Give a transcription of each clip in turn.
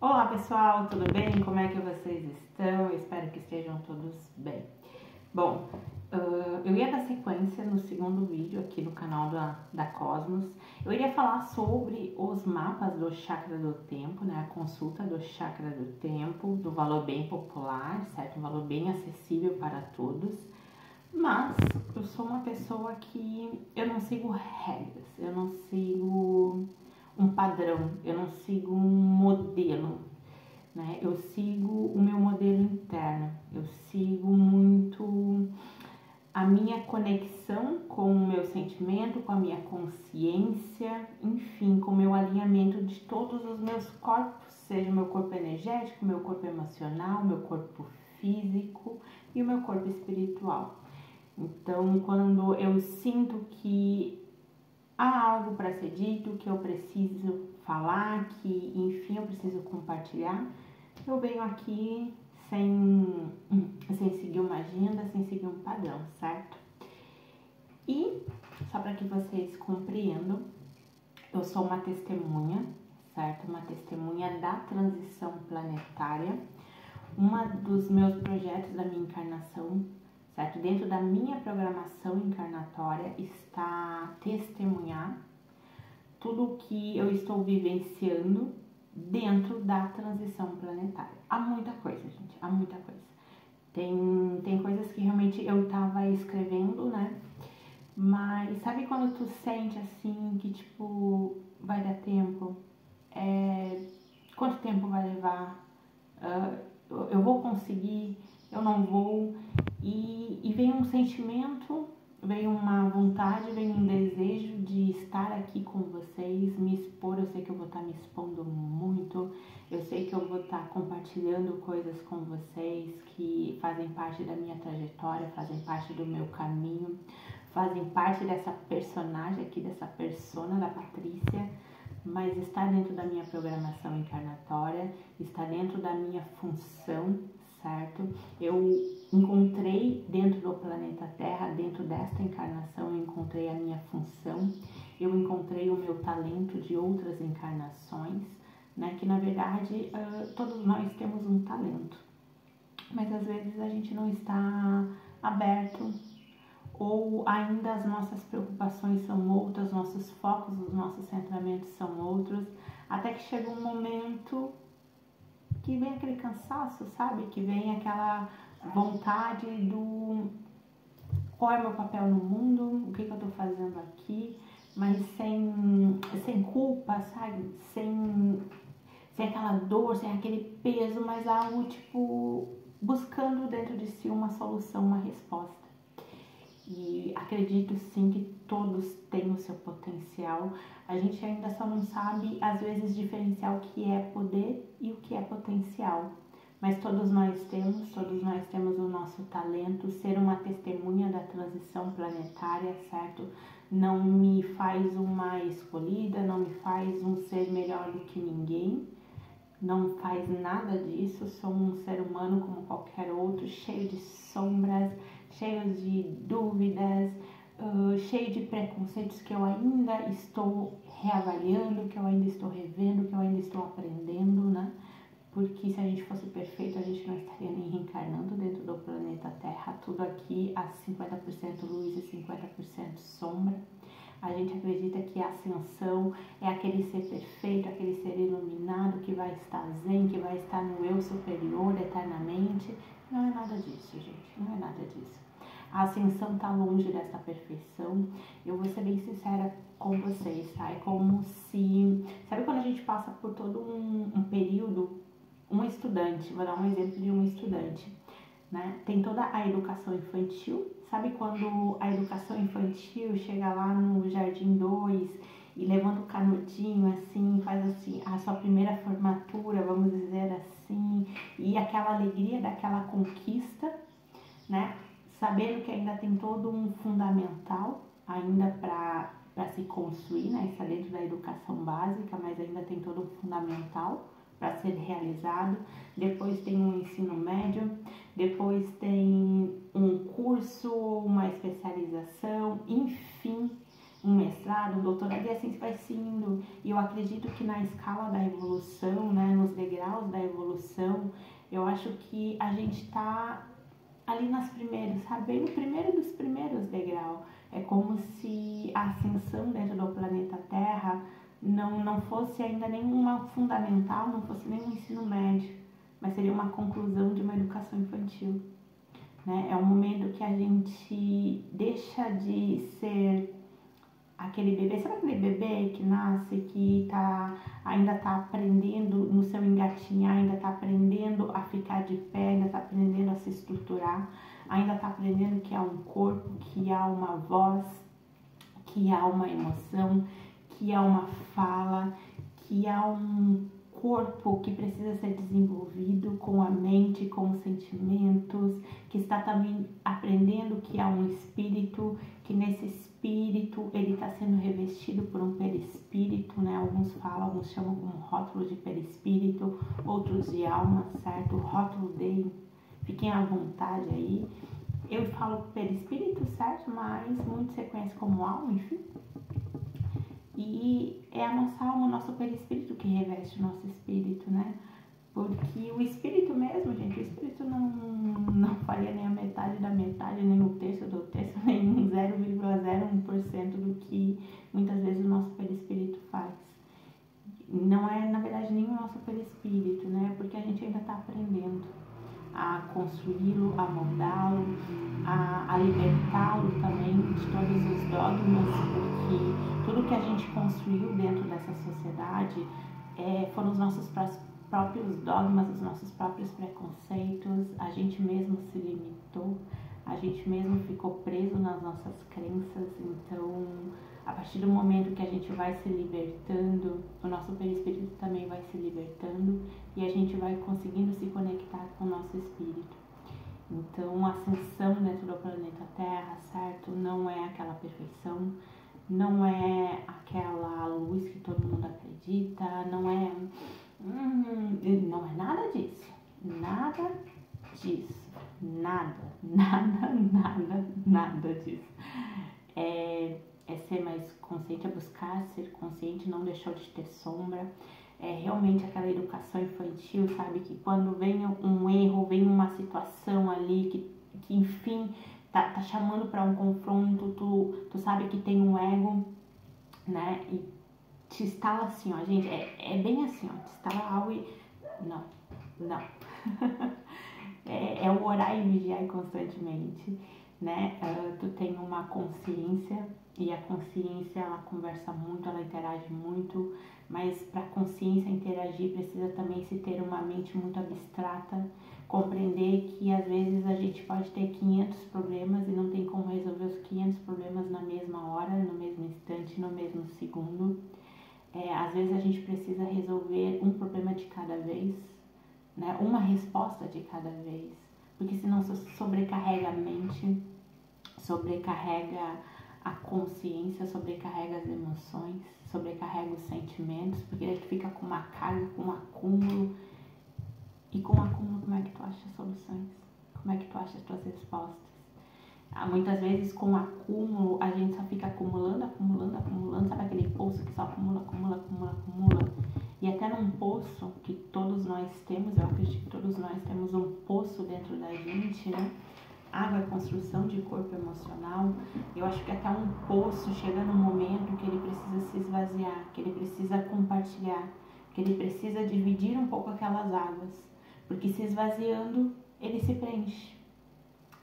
Olá pessoal, tudo bem? Como é que vocês estão? Eu espero que estejam todos bem. Bom, eu ia dar sequência no segundo vídeo aqui no canal da Cosmos. Eu iria falar sobre os mapas do chakra do tempo, né? A consulta do chakra do tempo, do valor bem popular, certo? Um valor bem acessível para todos. Mas eu sou uma pessoa que eu não sigo regras, eu não sigo um padrão, eu não sigo um modelo, né? Eu sigo o meu modelo interno, eu sigo muito a minha conexão com o meu sentimento, com a minha consciência, enfim, com o meu alinhamento de todos os meus corpos, seja o meu corpo energético, o meu corpo emocional, o meu corpo físico e o meu corpo espiritual. Então, quando eu sinto que há algo para ser dito, que eu preciso falar, que enfim eu preciso compartilhar, eu venho aqui sem seguir uma agenda, sem seguir um padrão, certo? E, só para que vocês compreendam, eu sou uma testemunha, certo? Uma testemunha da transição planetária. Dos meus projetos da minha encarnação, certo? Dentro da minha programação encarnatória está testemunhar tudo o que eu estou vivenciando dentro da transição planetária. Há muita coisa, gente, há muita coisa. Tem coisas que realmente eu estava escrevendo, né? Mas sabe quando tu sente assim que tipo, vai dar tempo? Quanto tempo vai levar? Eu vou conseguir? Eu não vou? E vem um sentimento, vem uma vontade, vem um desejo de estar aqui com vocês, me expor. Eu sei que eu vou estar me expondo muito, eu sei que eu vou estar compartilhando coisas com vocês que fazem parte da minha trajetória, fazem parte do meu caminho, fazem parte dessa personagem aqui, dessa persona da Patrícia, mas está dentro da minha programação encarnatória, está dentro da minha função, certo? Eu encontrei dentro do planeta Terra, dentro desta encarnação, eu encontrei a minha função, eu encontrei o meu talento de outras encarnações, né? Que na verdade todos nós temos um talento, mas às vezes a gente não está aberto, ou ainda as nossas preocupações são outras, nossos focos, os nossos centramentos são outros, até que chega um momento que vem aquele cansaço, sabe? Que vem aquela vontade do qual é o meu papel no mundo, o que eu tô fazendo aqui, mas sem culpa, sabe? Sem aquela dor, sem aquele peso, mas algo tipo buscando dentro de si uma solução, uma resposta. E acredito sim que todos têm o seu potencial. A gente ainda só não sabe, às vezes, diferenciar o que é poder e o que é potencial. Mas todos nós temos o nosso talento. Ser uma testemunha da transição planetária, certo? Não me faz uma escolhida, não me faz um ser melhor do que ninguém. Não faz nada disso, sou um ser humano como qualquer outro, cheio de sombras, cheio de dúvidas, cheio de preconceitos que eu ainda estou reavaliando, que eu ainda estou revendo, que eu ainda estou aprendendo, né? Porque se a gente fosse perfeito, a gente não estaria nem reencarnando dentro do planeta Terra, tudo aqui a 50% luz e 50% sombra. A gente acredita que a ascensão é aquele ser perfeito, aquele ser iluminado que vai estar zen, que vai estar no eu superior eternamente. Não é nada disso, gente, não é nada disso. A ascensão está longe dessa perfeição. Eu vou ser bem sincera com vocês, tá? É como se... Sabe quando a gente passa por todo um período, um estudante, vou dar um exemplo de um estudante, né? Tem toda a educação infantil. Sabe quando a educação infantil chega lá no Jardim 2 e levanta o canudinho assim, faz assim a sua primeira formatura, vamos dizer assim, e aquela alegria daquela conquista, né? Sabendo que ainda tem todo um fundamental ainda para se construir, né? Está dentro da educação básica, mas ainda tem todo um fundamental para ser realizado. Depois tem um ensino médio, depois tem um curso, uma especialização, enfim, um mestrado, um doutorado, e assim vai se indo. E eu acredito que na escala da evolução, né, nos degraus da evolução, eu acho que a gente tá ali nas primeiras, sabe? Bem no primeiro dos primeiros degraus. É como se a ascensão dentro do planeta Terra não fosse ainda nenhuma fundamental, não fosse nem um ensino médio, mas seria uma conclusão de uma educação infantil, né? É um momento que a gente deixa de ser aquele bebê, sabe aquele bebê que nasce, que ainda tá aprendendo no seu engatinhar, ainda tá aprendendo a ficar de pé, ainda tá aprendendo a se estruturar, ainda tá aprendendo que há um corpo, que há uma voz, que há uma emoção, que há uma fala, que há um corpo que precisa ser desenvolvido com a mente, com os sentimentos, que está também aprendendo que há um espírito, que nesse espírito ele está sendo revestido por um perispírito, né? Alguns falam, alguns chamam como rótulo de perispírito, outros de alma, certo? O rótulo dele, fiquem à vontade aí. Eu falo perispírito, certo? Mas muitos se conhecem como alma, enfim. E é a nossa alma, o nosso perispírito que reveste o nosso espírito, né? Porque o espírito mesmo, gente, o espírito não faria nem a metade da metade, nem o terço do terço, nem 0,01% do que muitas vezes o nosso perispírito faz. Não é, na verdade, nem o nosso perispírito, né? Porque a gente ainda está aprendendo a construí-lo, a moldá-lo, a libertá-lo também de todos os dogmas, porque tudo que a gente construiu dentro dessa sociedade foram os nossos próprios dogmas, os nossos próprios preconceitos, a gente mesmo se limitou, a gente mesmo ficou preso nas nossas crenças. Então, a partir do momento que a gente vai se libertando, o nosso perispírito também vai se libertando e a gente vai conseguindo se conectar com o nosso espírito. Então, a ascensão dentro do planeta Terra, certo? Não é aquela perfeição, não é aquela luz que todo mundo acredita, não é nada disso, nada disso, nada disso. É ser mais consciente, é buscar ser consciente, não deixar de ter sombra. É realmente aquela educação infantil, sabe? Que quando vem um erro, vem uma situação ali que enfim, tá chamando para um confronto, tu sabe que tem um ego, né? E te instala assim, ó, gente, é bem assim, ó, te instala algo e... Não. É o orar e vigiar constantemente, né? Tu tem uma consciência e a consciência, ela conversa muito, ela interage muito, mas para a consciência interagir precisa também se ter uma mente muito abstrata, compreender que às vezes a gente pode ter 500 problemas e não tem como resolver os 500 problemas na mesma hora, no mesmo instante, no mesmo segundo. Às vezes a gente precisa resolver um problema de cada vez, né? Uma resposta de cada vez, porque senão sobrecarrega a mente, sobrecarrega a consciência, sobrecarrega as emoções, sobrecarrega os sentimentos, porque aí tu fica com uma carga, com um acúmulo, e com o acúmulo como é que tu acha as soluções? Como é que tu acha as tuas respostas? Muitas vezes com o acúmulo a gente só fica acumulando, sabe aquele poço que só acumula. E até num poço que todos nós temos, eu acredito que todos nós temos um poço dentro da gente, né? Água é construção de corpo emocional. Eu acho que até um poço chega num momento que ele precisa se esvaziar, que ele precisa compartilhar, que ele precisa dividir um pouco aquelas águas, porque se esvaziando ele se preenche.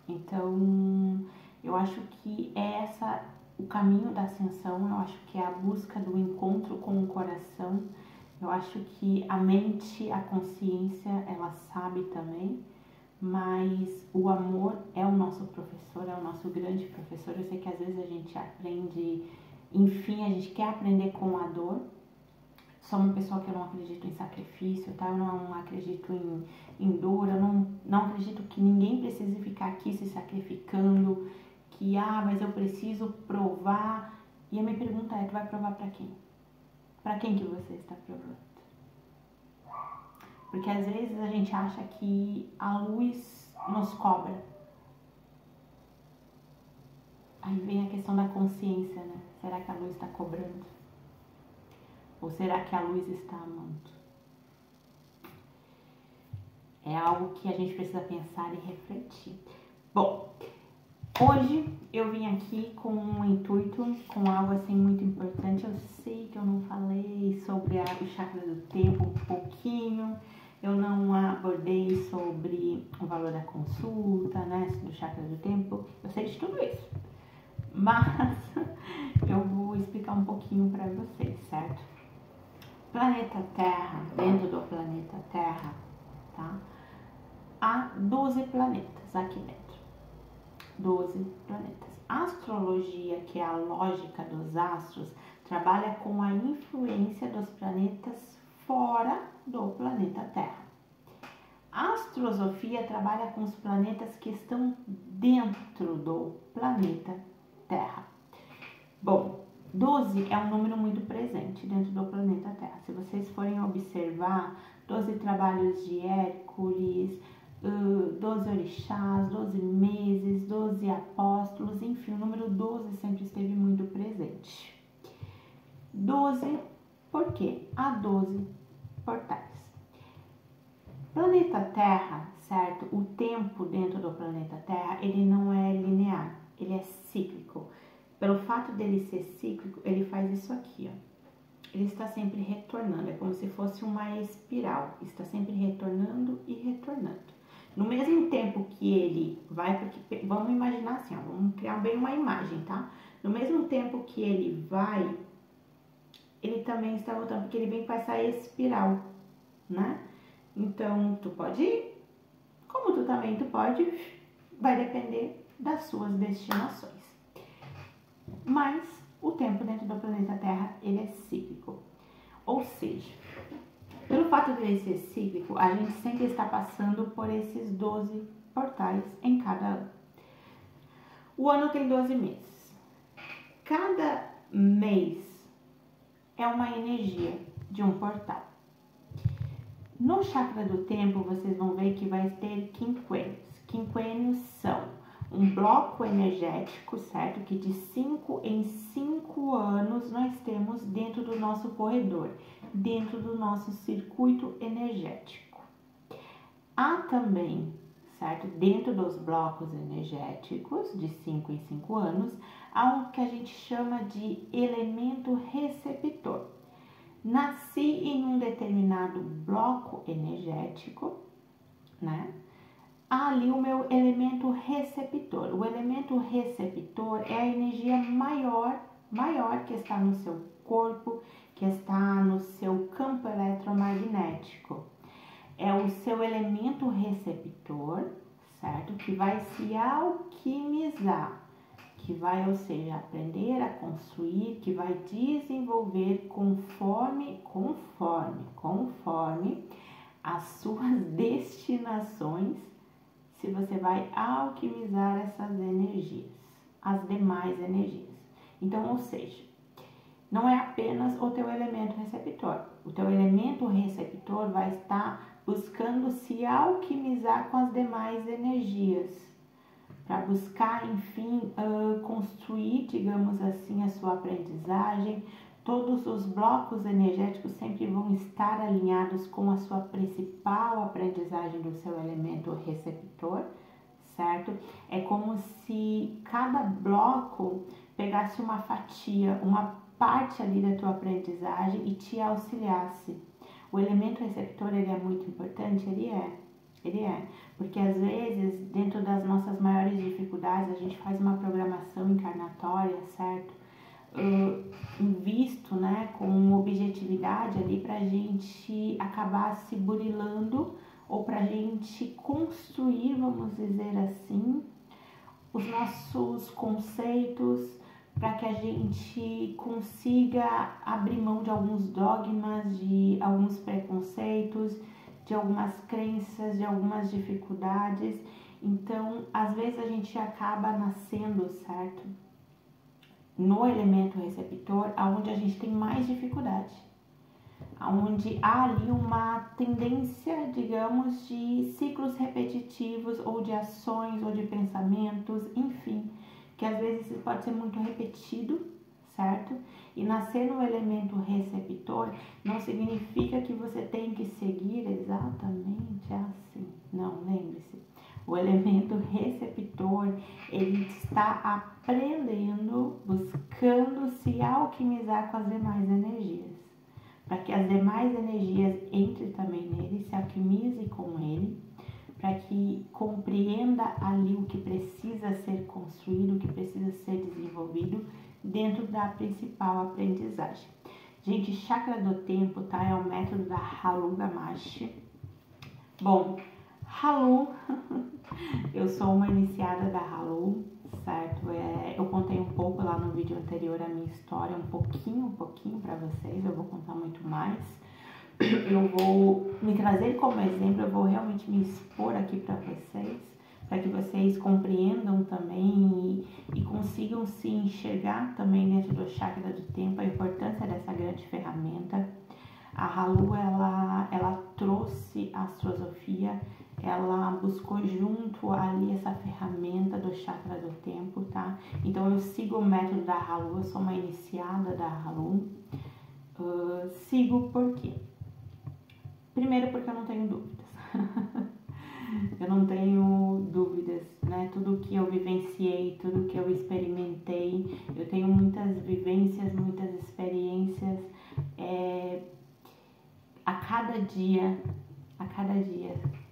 Então, eu acho que o caminho da ascensão, eu acho que é a busca do encontro com o coração. Eu acho que a mente, a consciência, ela sabe também, mas o amor é o nosso professor, é o nosso grande professor. Eu sei que às vezes a gente aprende, enfim, a gente quer aprender com a dor. Sou uma pessoa que eu não acredito em sacrifício, tá? Eu não acredito em dor, eu não acredito que ninguém precise ficar aqui se sacrificando, que, mas eu preciso provar. E a minha pergunta é, tu vai provar pra quem? Pra quem que você está provando? Porque às vezes a gente acha que a luz nos cobra. Aí vem a questão da consciência, né? Será que a luz está cobrando? Ou será que a luz está amando? É algo que a gente precisa pensar e refletir. Bom, hoje eu vim aqui com um intuito, com algo assim muito importante. Eu sei que eu não falei sobre o chakra do tempo um pouquinho, eu não abordei sobre o valor da consulta, né, do chakra do tempo. Eu sei de tudo isso, mas eu vou explicar um pouquinho para vocês, certo? Planeta Terra, dentro do planeta Terra, tá? Há 12 planetas aqui dentro. 12 planetas. A astrologia, que é a lógica dos astros, trabalha com a influência dos planetas fora do planeta Terra. A astrosofia trabalha com os planetas que estão dentro do planeta Terra. Bom, 12 é um número muito presente dentro do planeta Terra. Se vocês forem observar, 12 trabalhos de Hércules, 12 orixás, 12 meses, 12 apóstolos, enfim, o número 12 sempre esteve muito presente. 12, por quê? Há 12 portais. Planeta Terra, certo? O tempo dentro do planeta Terra, ele não é linear, ele é cíclico. Pelo fato dele ser cíclico, ele faz isso aqui, ó. Ele está sempre retornando, é como se fosse uma espiral, está sempre retornando e retornando. No mesmo tempo que ele vai, porque vamos imaginar assim, ó, vamos criar bem uma imagem, tá? No mesmo tempo que ele vai, ele também está voltando, porque ele vem com essa espiral, né? Então, tu pode ir, como tu também tu pode, vai depender das suas destinações. Mas o tempo dentro do planeta Terra, ele é cíclico. Ou seja, pelo fato de ele ser cíclico, a gente sempre está passando por esses 12 portais em cada ano. O ano tem 12 meses. Cada mês é uma energia de um portal. No chakra do tempo, vocês vão ver que vai ter quinquênios. Quinquênios são um bloco energético, certo? Que de 5 em 5 anos nós temos dentro do nosso corredor, dentro do nosso circuito energético. Há também, certo? Dentro dos blocos energéticos de 5 em 5 anos, há o que a gente chama de elemento receptor. Nasci em um determinado bloco energético, né? Há ali o meu elemento receptor. O elemento receptor é a energia maior que está no seu corpo, que está no seu campo eletromagnético. É o seu elemento receptor, certo? Que vai se alquimizar, que vai, ou seja, aprender a construir, que vai desenvolver conforme as suas destinações, se você vai alquimizar essas energias, as demais energias. Então, ou seja, não é apenas o teu elemento receptor. O teu elemento receptor vai estar buscando se alquimizar com as demais energias, para buscar, enfim, construir, digamos assim, a sua aprendizagem. Todos os blocos energéticos sempre vão estar alinhados com a sua principal aprendizagem do seu elemento receptor, certo? É como se cada bloco pegasse uma fatia, uma parte ali da tua aprendizagem e te auxiliasse. O elemento receptor, ele é muito importante? Ele é, porque às vezes, dentro das nossas maiores dificuldades, a gente faz uma programação encarnatória, certo? Invisto, né, com objetividade ali pra gente acabar se burilando ou pra gente construir, vamos dizer assim, os nossos conceitos, para que a gente consiga abrir mão de alguns dogmas, de alguns preconceitos, de algumas crenças, de algumas dificuldades. Então, às vezes a gente acaba nascendo, certo? No elemento receptor, aonde a gente tem mais dificuldade, aonde há ali uma tendência, digamos, de ciclos repetitivos ou de ações ou de pensamentos, enfim, que às vezes pode ser muito repetido, certo? E nascer no elemento receptor não significa que você tem que seguir exatamente assim. O elemento receptor, ele está aprendendo, buscando se alquimizar com as demais energias, para que as demais energias entrem também nele, se alquimize com ele, para que compreenda ali o que precisa ser construído, o que precisa ser desenvolvido dentro da principal aprendizagem. Gente, chakra do tempo, tá? É o método da Halu Gamashi. Bom, Halu, eu sou uma iniciada da Halu, certo? Eu contei um pouco lá no vídeo anterior a minha história, um pouquinho para vocês, eu vou contar muito mais. Eu vou me trazer como exemplo, eu vou realmente me expor aqui para vocês, para que vocês compreendam também e consigam se enxergar também dentro do chakra do tempo, a importância dessa grande ferramenta. A Halu, ela trouxe a astrosofia, ela buscou junto ali essa ferramenta do chakra do tempo, tá? Então eu sigo o método da Halu, eu sou uma iniciada da Halu. Sigo por quê? Primeiro porque eu não tenho dúvidas. Eu não tenho dúvidas, né? Tudo que eu vivenciei, tudo que eu experimentei, eu tenho muitas vivências, muitas experiências. A cada dia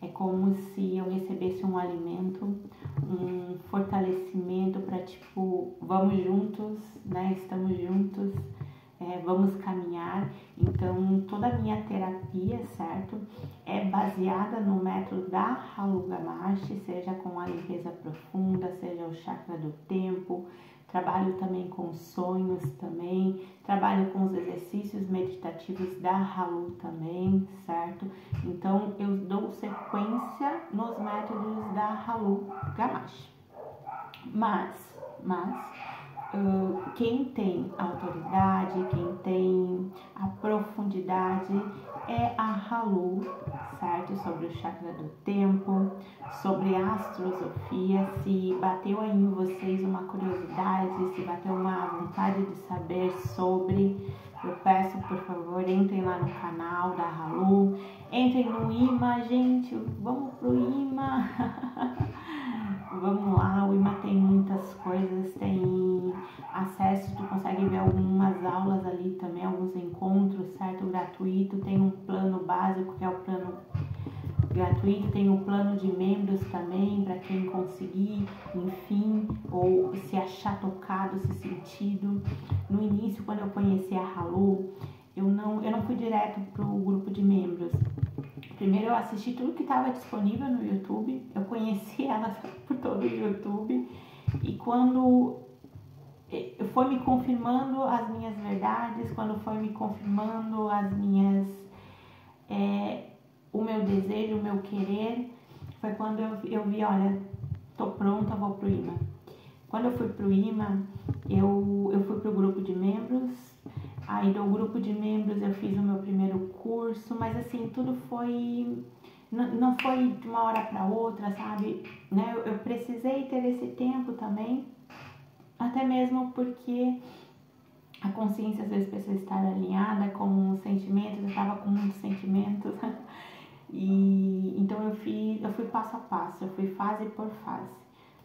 é como se eu recebesse um alimento, um fortalecimento para tipo, vamos juntos, né? Estamos juntos, vamos caminhar. Então toda a minha terapia, certo, é baseada no método da Halu Gamashi, seja com a limpeza profunda, seja o chakra do tempo. Trabalho também com sonhos também, trabalho com os exercícios meditativos da Halu também, certo? Então eu dou sequência nos métodos da Halu Gamashi. Mas quem tem autoridade, quem tem a profundidade é a Halu, certo? Sobre o chakra do tempo, sobre a astrosofia. Se bateu aí em vocês uma curiosidade, se bateu uma vontade de saber sobre, eu peço, por favor, entrem lá no canal da Halu, entrem no IMA, gente, vamos pro IMA. Vamos lá, o IMA tem muitas coisas, tem acesso, tu consegue ver algumas aulas ali também, alguns encontros, certo? Gratuito, tem um plano básico que é o plano gratuito, tem um plano de membros também para quem conseguir, enfim, ou se achar tocado, se sentido. No início, quando eu conheci a Halu, eu não fui direto pro grupo de membros. Primeiro eu assisti tudo que estava disponível no YouTube, eu conheci ela por todo o YouTube, e quando foi me confirmando as minhas verdades, quando foi me confirmando as minhas, o meu desejo, o meu querer, foi quando eu vi, olha, tô pronta, vou pro IMA. Quando eu fui pro IMA, eu fui pro grupo de membros. Aí do grupo de membros eu fiz o meu primeiro curso, mas assim, tudo foi, não foi de uma hora para outra, sabe? Né? Eu precisei ter esse tempo também, até mesmo porque a consciência às vezes precisa estar alinhada com os sentimentos, eu estava com muitos sentimentos, e então eu fui passo a passo, eu fui fase por fase,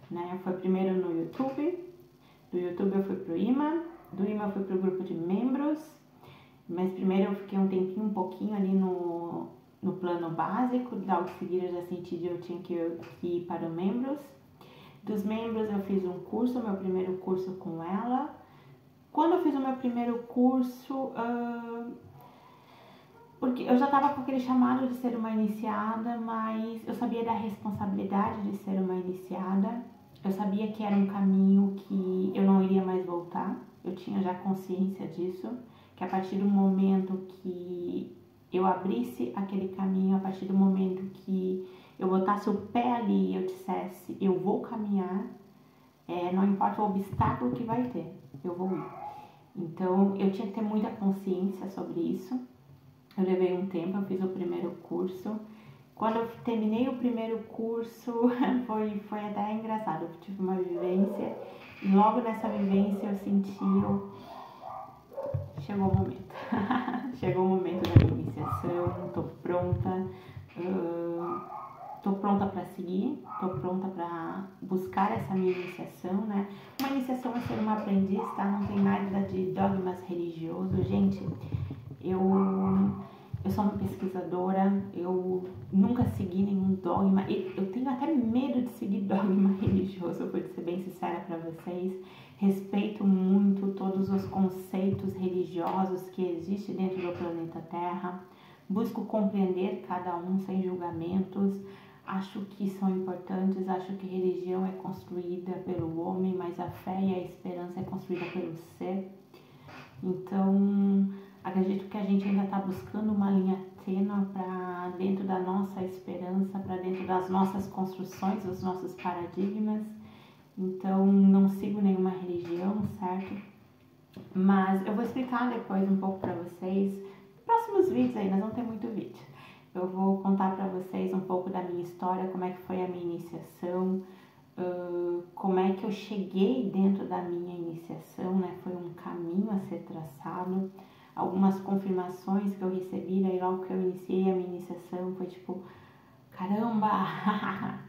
né? Eu fui primeiro no YouTube, do YouTube eu fui pro IMA, do IMA eu fui pro grupo de membros, mas primeiro eu fiquei um pouquinho ali no plano básico, logo em seguida eu já senti que eu tinha que ir para os membros. Dos membros eu fiz um curso, meu primeiro curso com ela. Quando eu fiz o meu primeiro curso, porque eu já estava com aquele chamado de ser uma iniciada, mas eu sabia da responsabilidade de ser uma iniciada. Eu sabia que era um caminho que eu não iria mais voltar, eu tinha já consciência disso, que a partir do momento que eu abrisse aquele caminho, a partir do momento que eu botasse o pé ali e eu dissesse, eu vou caminhar, não importa o obstáculo que vai ter, eu vou ir. Então, eu tinha que ter muita consciência sobre isso. Eu levei um tempo, eu fiz o primeiro curso. Quando eu terminei o primeiro curso, foi até engraçado. Eu tive uma vivência e logo nessa vivência eu senti, chegou o momento. Chegou o momento da minha iniciação, tô pronta, tô pronta para seguir, tô pronta para buscar essa minha iniciação, né? Uma iniciação é ser uma aprendiz, tá? Não tem nada de dogmas religiosos, gente. Eu sou uma pesquisadora, eu nunca segui nenhum dogma, eu tenho até medo de seguir dogma religioso, vou ser bem sincera para vocês. Respeito muito todos os conceitos religiosos que existem dentro do planeta Terra, busco compreender cada um sem julgamentos, acho que são importantes, acho que religião é construída pelo homem, mas a fé e a esperança é construída pelo ser. Então, acredito que a gente ainda está buscando uma linha tênue para dentro da nossa esperança, para dentro das nossas construções, dos nossos paradigmas. Então, não sigo nenhuma religião, certo? Mas eu vou explicar depois um pouco para vocês. Próximos vídeos aí, nós vamos ter muito vídeo. Eu vou contar para vocês um pouco da minha história, como é que foi a minha iniciação, como é que eu cheguei dentro da minha iniciação, né? Foi um caminho a ser traçado, algumas confirmações que eu recebi, daí logo que eu iniciei a minha iniciação, foi tipo, caramba,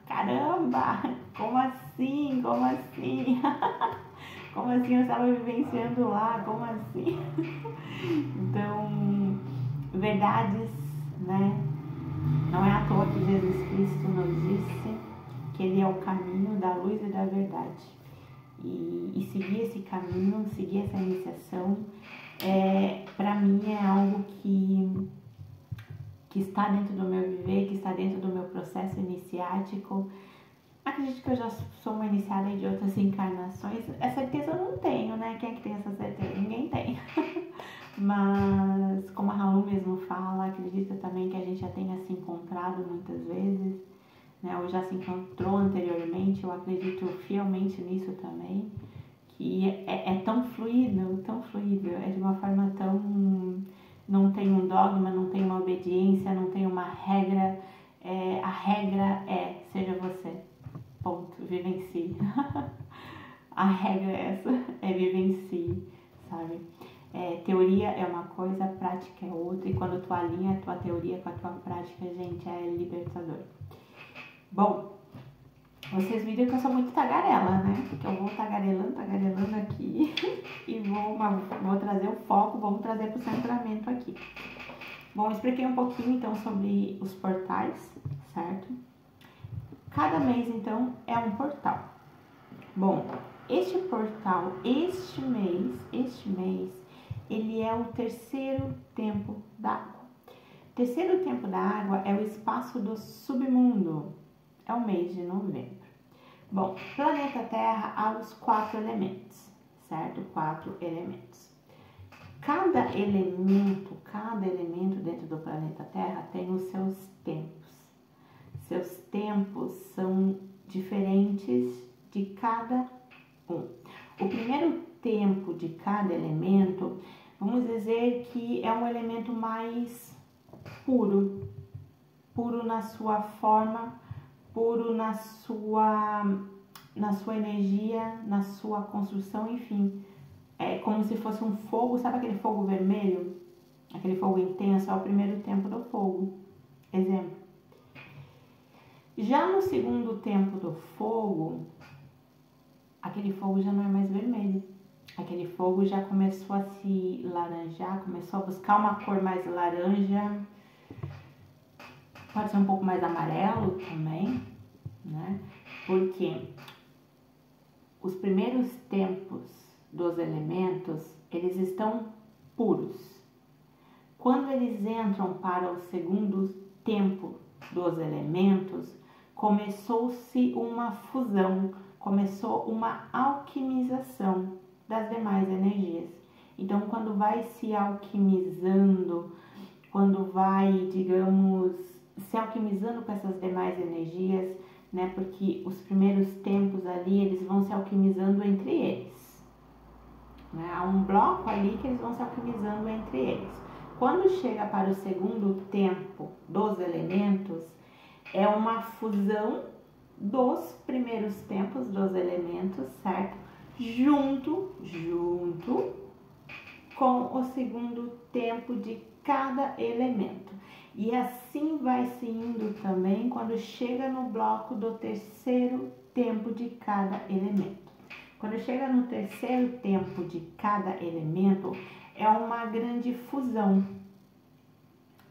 caramba, como assim, como assim, como assim eu estava vivenciando lá, como assim? Então, verdades, né? Não é à toa que Jesus Cristo nos disse que Ele é o caminho da luz e da verdade. E seguir esse caminho, seguir essa iniciação, para mim é algo que está dentro do meu viver, que está dentro do meu processo iniciático. Acredito que eu já sou uma iniciada de outras encarnações. Essa certeza eu não tenho, né? Quem é que tem essa certeza? Ninguém tem. Mas, como a Raul mesmo fala, acredita também que a gente já tenha se encontrado muitas vezes, né? Ou já se encontrou anteriormente. Eu acredito fielmente nisso também, que é tão fluido, é de uma forma tão... Não tem um dogma, não tem uma obediência, não tem uma regra. A regra seja você. Ponto. Vivencie. A regra é essa. Vivencie, sabe? Teoria é uma coisa, prática é outra. E quando tu alinha a tua teoria com a tua prática, gente, é libertador. Bom, vocês viram que eu sou muito tagarela, né? Porque eu vou tagarelando aqui e vou trazer o foco, vamos trazer para o centramento aqui. Bom, eu expliquei um pouquinho então sobre os portais, certo? Cada mês então é um portal. Bom, este portal, este mês, ele é o terceiro tempo da água. O terceiro tempo da água é o espaço do submundo. É o mês de novembro. Bom, planeta Terra há os 4 elementos, certo? 4 elementos. Cada elemento dentro do planeta Terra tem os seus tempos. Seus tempos são diferentes de cada um. O primeiro tempo de cada elemento, vamos dizer que é um elemento mais puro na sua forma, puro na sua energia, na sua construção, enfim. É como se fosse um fogo, sabe aquele fogo vermelho? Aquele fogo intenso, é o primeiro tempo do fogo. Exemplo. Já no segundo tempo do fogo, aquele fogo já não é mais vermelho. Aquele fogo já começou a se laranjar, começou a buscar uma cor mais laranja. Pode ser um pouco mais amarelo também, né? Porque os primeiros tempos dos elementos, eles estão puros. Quando eles entram para o segundo tempo dos elementos, começou-se uma fusão, começou uma alquimização das demais energias. Então, quando vai se alquimizando, quando vai, digamos, se alquimizando com essas demais energias, né? Porque os primeiros tempos ali, eles vão se alquimizando entre eles. Né? Há um bloco ali que eles vão se alquimizando entre eles. Quando chega para o segundo tempo dos elementos, é uma fusão dos primeiros tempos dos elementos, certo? Junto com o segundo tempo de cada elemento. E assim vai se indo também quando chega no bloco do terceiro tempo de cada elemento. Quando chega no terceiro tempo de cada elemento, é uma grande fusão,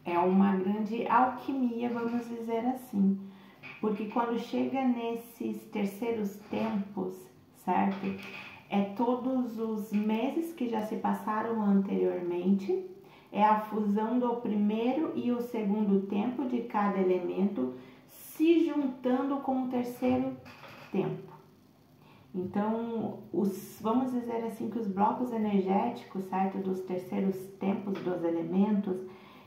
é uma grande alquimia, vamos dizer assim. Porque quando chega nesses terceiros tempos, certo? É todos os meses que já se passaram anteriormente, é a fusão do primeiro e o segundo tempo de cada elemento se juntando com o terceiro tempo. Então, vamos dizer assim que os blocos energéticos, certo, dos terceiros tempos dos elementos,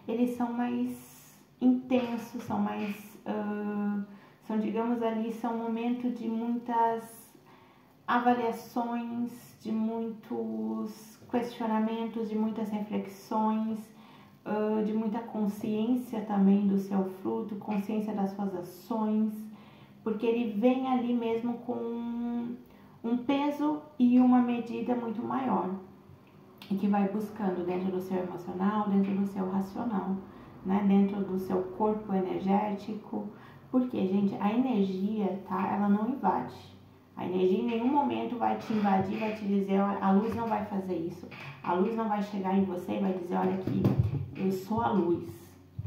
eles são mais intensos, são mais, digamos ali, são momentos de muitas avaliações, de muitos questionamentos, de muitas reflexões, de muita consciência também do seu fruto, consciência das suas ações, porque ele vem ali mesmo com um peso e uma medida muito maior, e que vai buscando dentro do seu emocional, dentro do seu racional, né? Dentro do seu corpo energético, porque, gente, a energia, tá? Ela não invade. A energia em nenhum momento vai te invadir, vai te dizer, olha, a luz não vai fazer isso. A luz não vai chegar em você e vai dizer, olha aqui, eu sou a luz.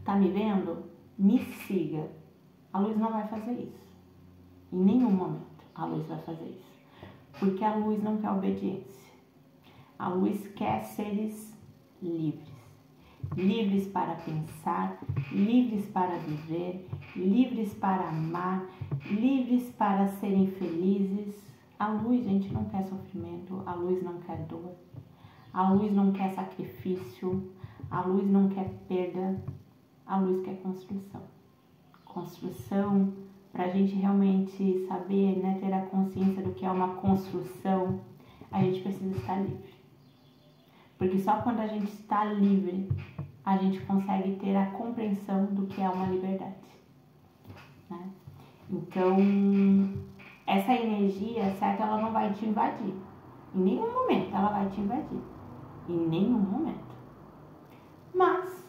Tá me vendo? Me siga. A luz não vai fazer isso. Em nenhum momento a luz vai fazer isso. Porque a luz não quer obediência. A luz quer seres livres. Livres para pensar, livres para viver, livres para amar, livres para serem felizes. A luz, gente, não quer sofrimento, a luz não quer dor, a luz não quer sacrifício, a luz não quer perda, a luz quer construção. Construção, para a gente realmente saber, né, ter a consciência do que é uma construção, a gente precisa estar livre. Porque só quando a gente está livre, a gente consegue ter a compreensão do que é uma liberdade, né? Então, essa energia, certo, ela não vai te invadir. Em nenhum momento ela vai te invadir. Em nenhum momento. Mas,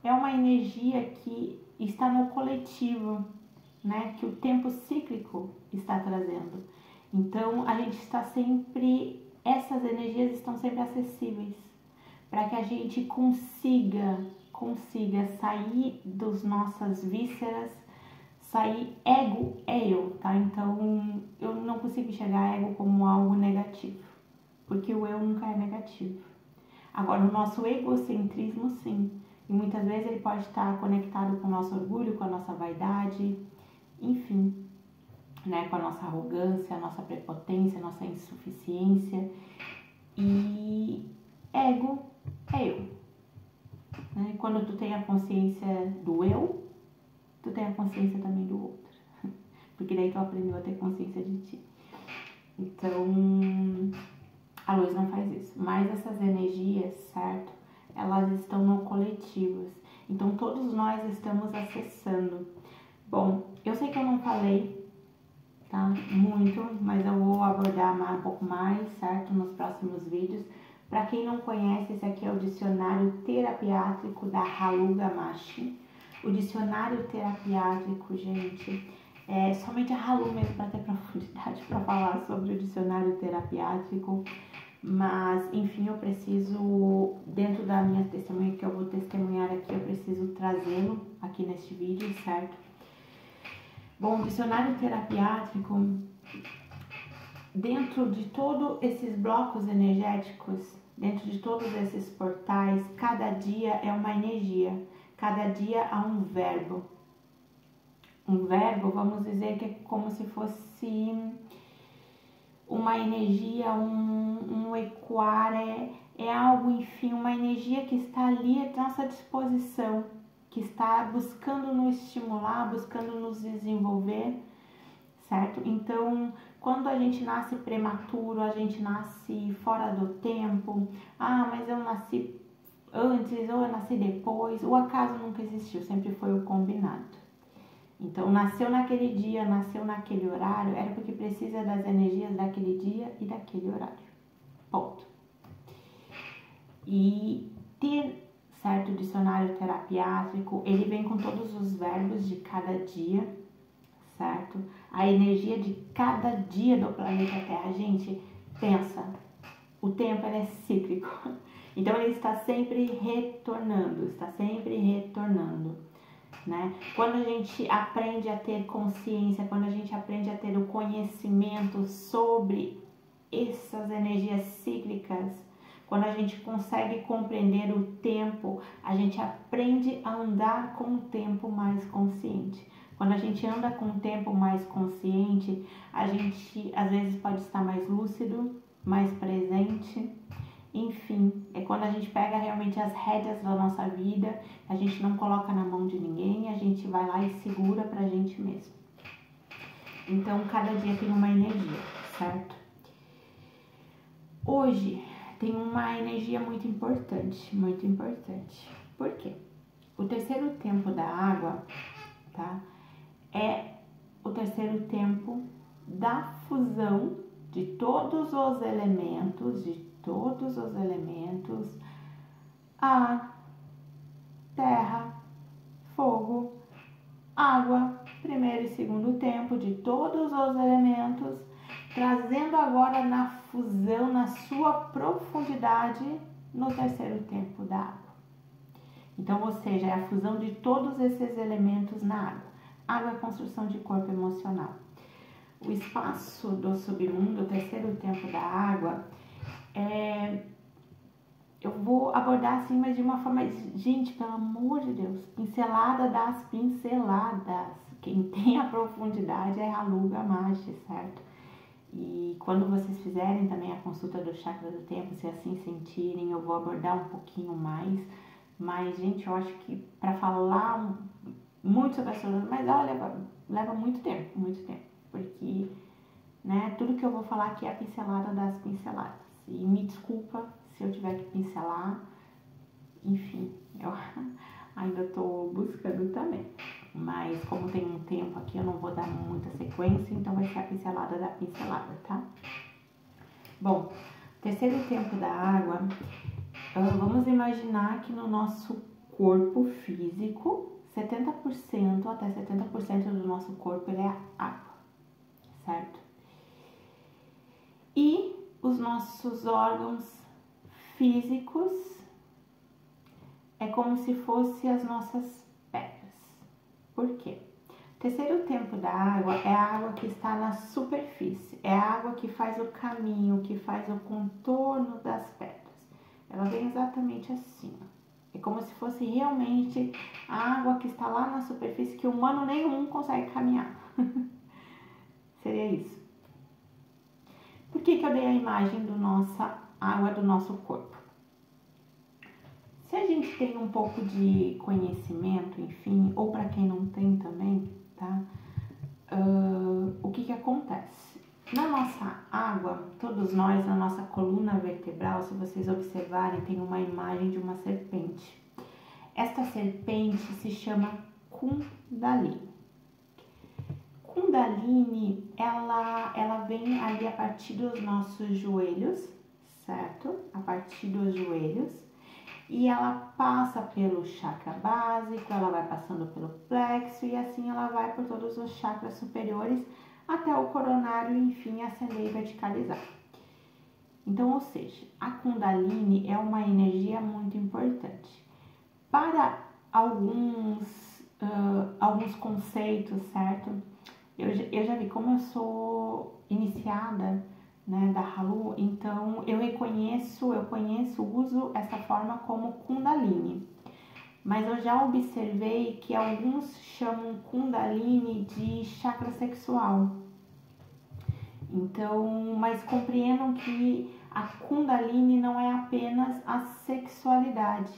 é uma energia que está no coletivo, né? Que o tempo cíclico está trazendo. Então, a gente está sempre... Essas energias estão sempre acessíveis para que a gente consiga sair das nossas vísceras, sair ego é eu, tá? Então, eu não consigo enxergar ego como algo negativo, porque o eu nunca é negativo. Agora, o nosso egocentrismo, sim, e muitas vezes ele pode estar conectado com o nosso orgulho, com a nossa vaidade, enfim, né, com a nossa arrogância, a nossa prepotência, a nossa insuficiência. E ego é eu, né? Quando tu tem a consciência do eu, tu tem a consciência também do outro, porque daí tu aprendeu a ter consciência de ti. Então, a luz não faz isso, mas essas energias, certo? Elas estão no coletivo, então todos nós estamos acessando. Bom, eu sei que eu não falei, tá, muito, mas eu vou abordar um pouco mais, certo, nos próximos vídeos. Para quem não conhece, esse aqui é o dicionário terapiátrico da Halu Gamashi. O dicionário terapiátrico, gente, é somente a Halu mesmo para ter profundidade para falar sobre o dicionário terapiátrico. Mas, enfim, eu preciso, dentro da minha testemunha que eu vou testemunhar aqui, eu preciso trazê-lo aqui neste vídeo, certo? Bom, o dicionário terapiátrico, dentro de todos esses blocos energéticos, dentro de todos esses portais, cada dia é uma energia, cada dia há um verbo. Um verbo, vamos dizer que é como se fosse uma energia, um ecoar, é algo, enfim, uma energia que está ali à nossa disposição, que está buscando nos estimular, buscando nos desenvolver, certo? Então, quando a gente nasce prematuro, a gente nasce fora do tempo, mas eu nasci antes ou eu nasci depois, o acaso nunca existiu, sempre foi o combinado. Então, nasceu naquele dia, nasceu naquele horário, era porque precisa das energias daquele dia e daquele horário. Ponto. E ter certo? O dicionário terapiátrico, ele vem com todos os verbos de cada dia, certo? A energia de cada dia do planeta Terra. Gente, pensa, o tempo ele é cíclico, então ele está sempre retornando, né? Quando a gente aprende a ter consciência, quando a gente aprende a ter o conhecimento sobre essas energias cíclicas, quando a gente consegue compreender o tempo, a gente aprende a andar com o tempo mais consciente. Quando a gente anda com o tempo mais consciente, a gente às vezes pode estar mais lúcido, mais presente. Enfim, é quando a gente pega realmente as rédeas da nossa vida, a gente não coloca na mão de ninguém, a gente vai lá e segura pra gente mesmo. Então, cada dia tem uma energia, certo? Hoje tem uma energia muito importante, muito importante. Por quê? O terceiro tempo da água, tá? É o terceiro tempo da fusão de todos os elementos, ar, terra, fogo, água, primeiro e segundo tempo de todos os elementos, trazendo agora na fusão, na sua profundidade, no terceiro tempo da água. Então, ou seja, é a fusão de todos esses elementos na água. Água é a construção de corpo emocional. O espaço do submundo, o terceiro tempo da água, eu vou abordar assim, mas de uma forma, gente, pelo amor de Deus, pincelada das pinceladas. Quem tem a profundidade é a Luga Machi, certo? E quando vocês fizerem também a consulta do chakra do tempo, se assim sentirem, eu vou abordar um pouquinho mais. Mas, gente, eu acho que para falar muito sobre as coisas, mas olha, leva muito tempo, porque, né, tudo que eu vou falar aqui é a pincelada das pinceladas. E me desculpa se eu tiver que pincelar, enfim, eu ainda estou buscando também. Mas como tem um tempo aqui, eu não vou dar muita sequência, então vai ser a pincelada da pincelada, tá? Bom, terceiro tempo da água, vamos imaginar que no nosso corpo físico, 70% até 70% do nosso corpo ele é água, certo? E os nossos órgãos físicos é como se fossem as nossas pedras. Por quê? O terceiro tempo da água é a água que está na superfície, é a água que faz o caminho, que faz o contorno das pedras. Ela vem exatamente assim, ó. É como se fosse realmente a água que está lá na superfície, que humano nenhum consegue caminhar. Seria isso. Por que eu dei a imagem da nossa água do nosso corpo? Se a gente tem um pouco de conhecimento, enfim, ou para quem não tem também, tá? O que acontece? Na nossa água, todos nós, na nossa coluna vertebral, se vocês observarem, tem uma imagem de uma serpente. Esta serpente se chama Kundalini. Kundalini, ela vem ali a partir dos nossos joelhos, certo? A partir dos joelhos. E ela passa pelo chakra básico, ela vai passando pelo plexo e assim ela vai por todos os chakras superiores até o coronário e enfim ascender e verticalizar. Então, ou seja, a Kundalini é uma energia muito importante. Para alguns conceitos, certo? Eu já vi, como eu sou iniciada, né, da Halu, então eu conheço, uso essa forma como Kundalini. Mas eu já observei que alguns chamam Kundalini de chakra sexual. Então, mas compreendam que a Kundalini não é apenas a sexualidade.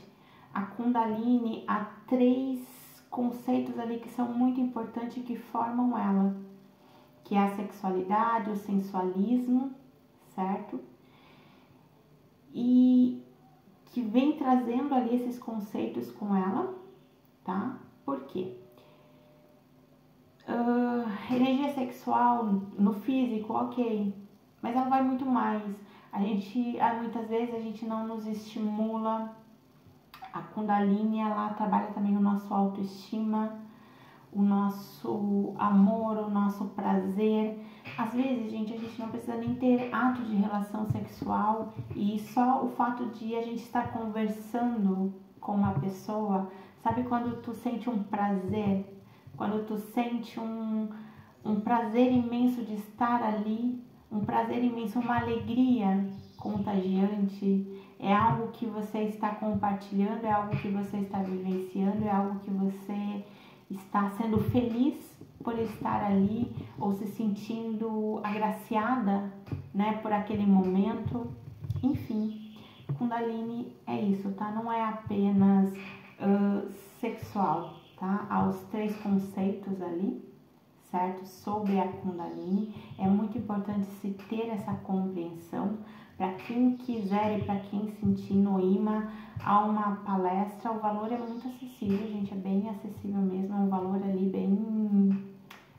A Kundalini, há 3 conceitos ali que são muito importantes e que formam ela, que é a sexualidade, o sensualismo, certo? E que vem trazendo ali esses conceitos com ela, tá? Por quê? Energia sexual no físico, ok, mas ela vai muito mais. Muitas vezes a gente não nos estimula A Kundalini, ela trabalha também o nosso autoestima, o nosso amor, o nosso prazer. Às vezes, gente, a gente não precisa nem ter ato de relação sexual e só o fato de a gente estar conversando com uma pessoa, sabe quando tu sente um prazer, quando tu sente um prazer imenso de estar ali, um prazer imenso, uma alegria contagiante, é algo que você está compartilhando, é algo que você está vivenciando, é algo que você está sendo feliz por estar ali ou se sentindo agraciada, né, por aquele momento. Enfim, Kundalini é isso, tá? Não é apenas sexual, tá? Há os 3 conceitos ali, certo? Sobre a Kundalini. É muito importante se ter essa compreensão. Para quem quiser e para quem sentir no IMA, há uma palestra, o valor é muito acessível, gente, é bem acessível mesmo, é um valor ali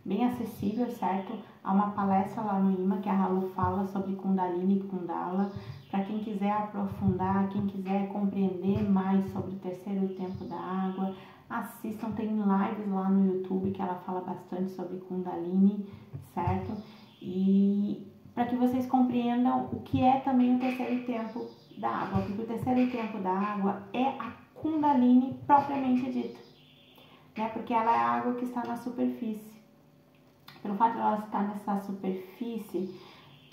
bem acessível, certo? Há uma palestra lá no IMA que a Halu fala sobre Kundalini e Kundala. Para quem quiser aprofundar, quem quiser compreender mais sobre o terceiro tempo da água, assistam, tem lives lá no YouTube que ela fala bastante sobre Kundalini, certo? E para que vocês compreendam o que é também o terceiro tempo da água, porque o terceiro tempo da água é a Kundalini propriamente dita, né? Porque ela é a água que está na superfície. Pelo fato de ela estar nessa superfície,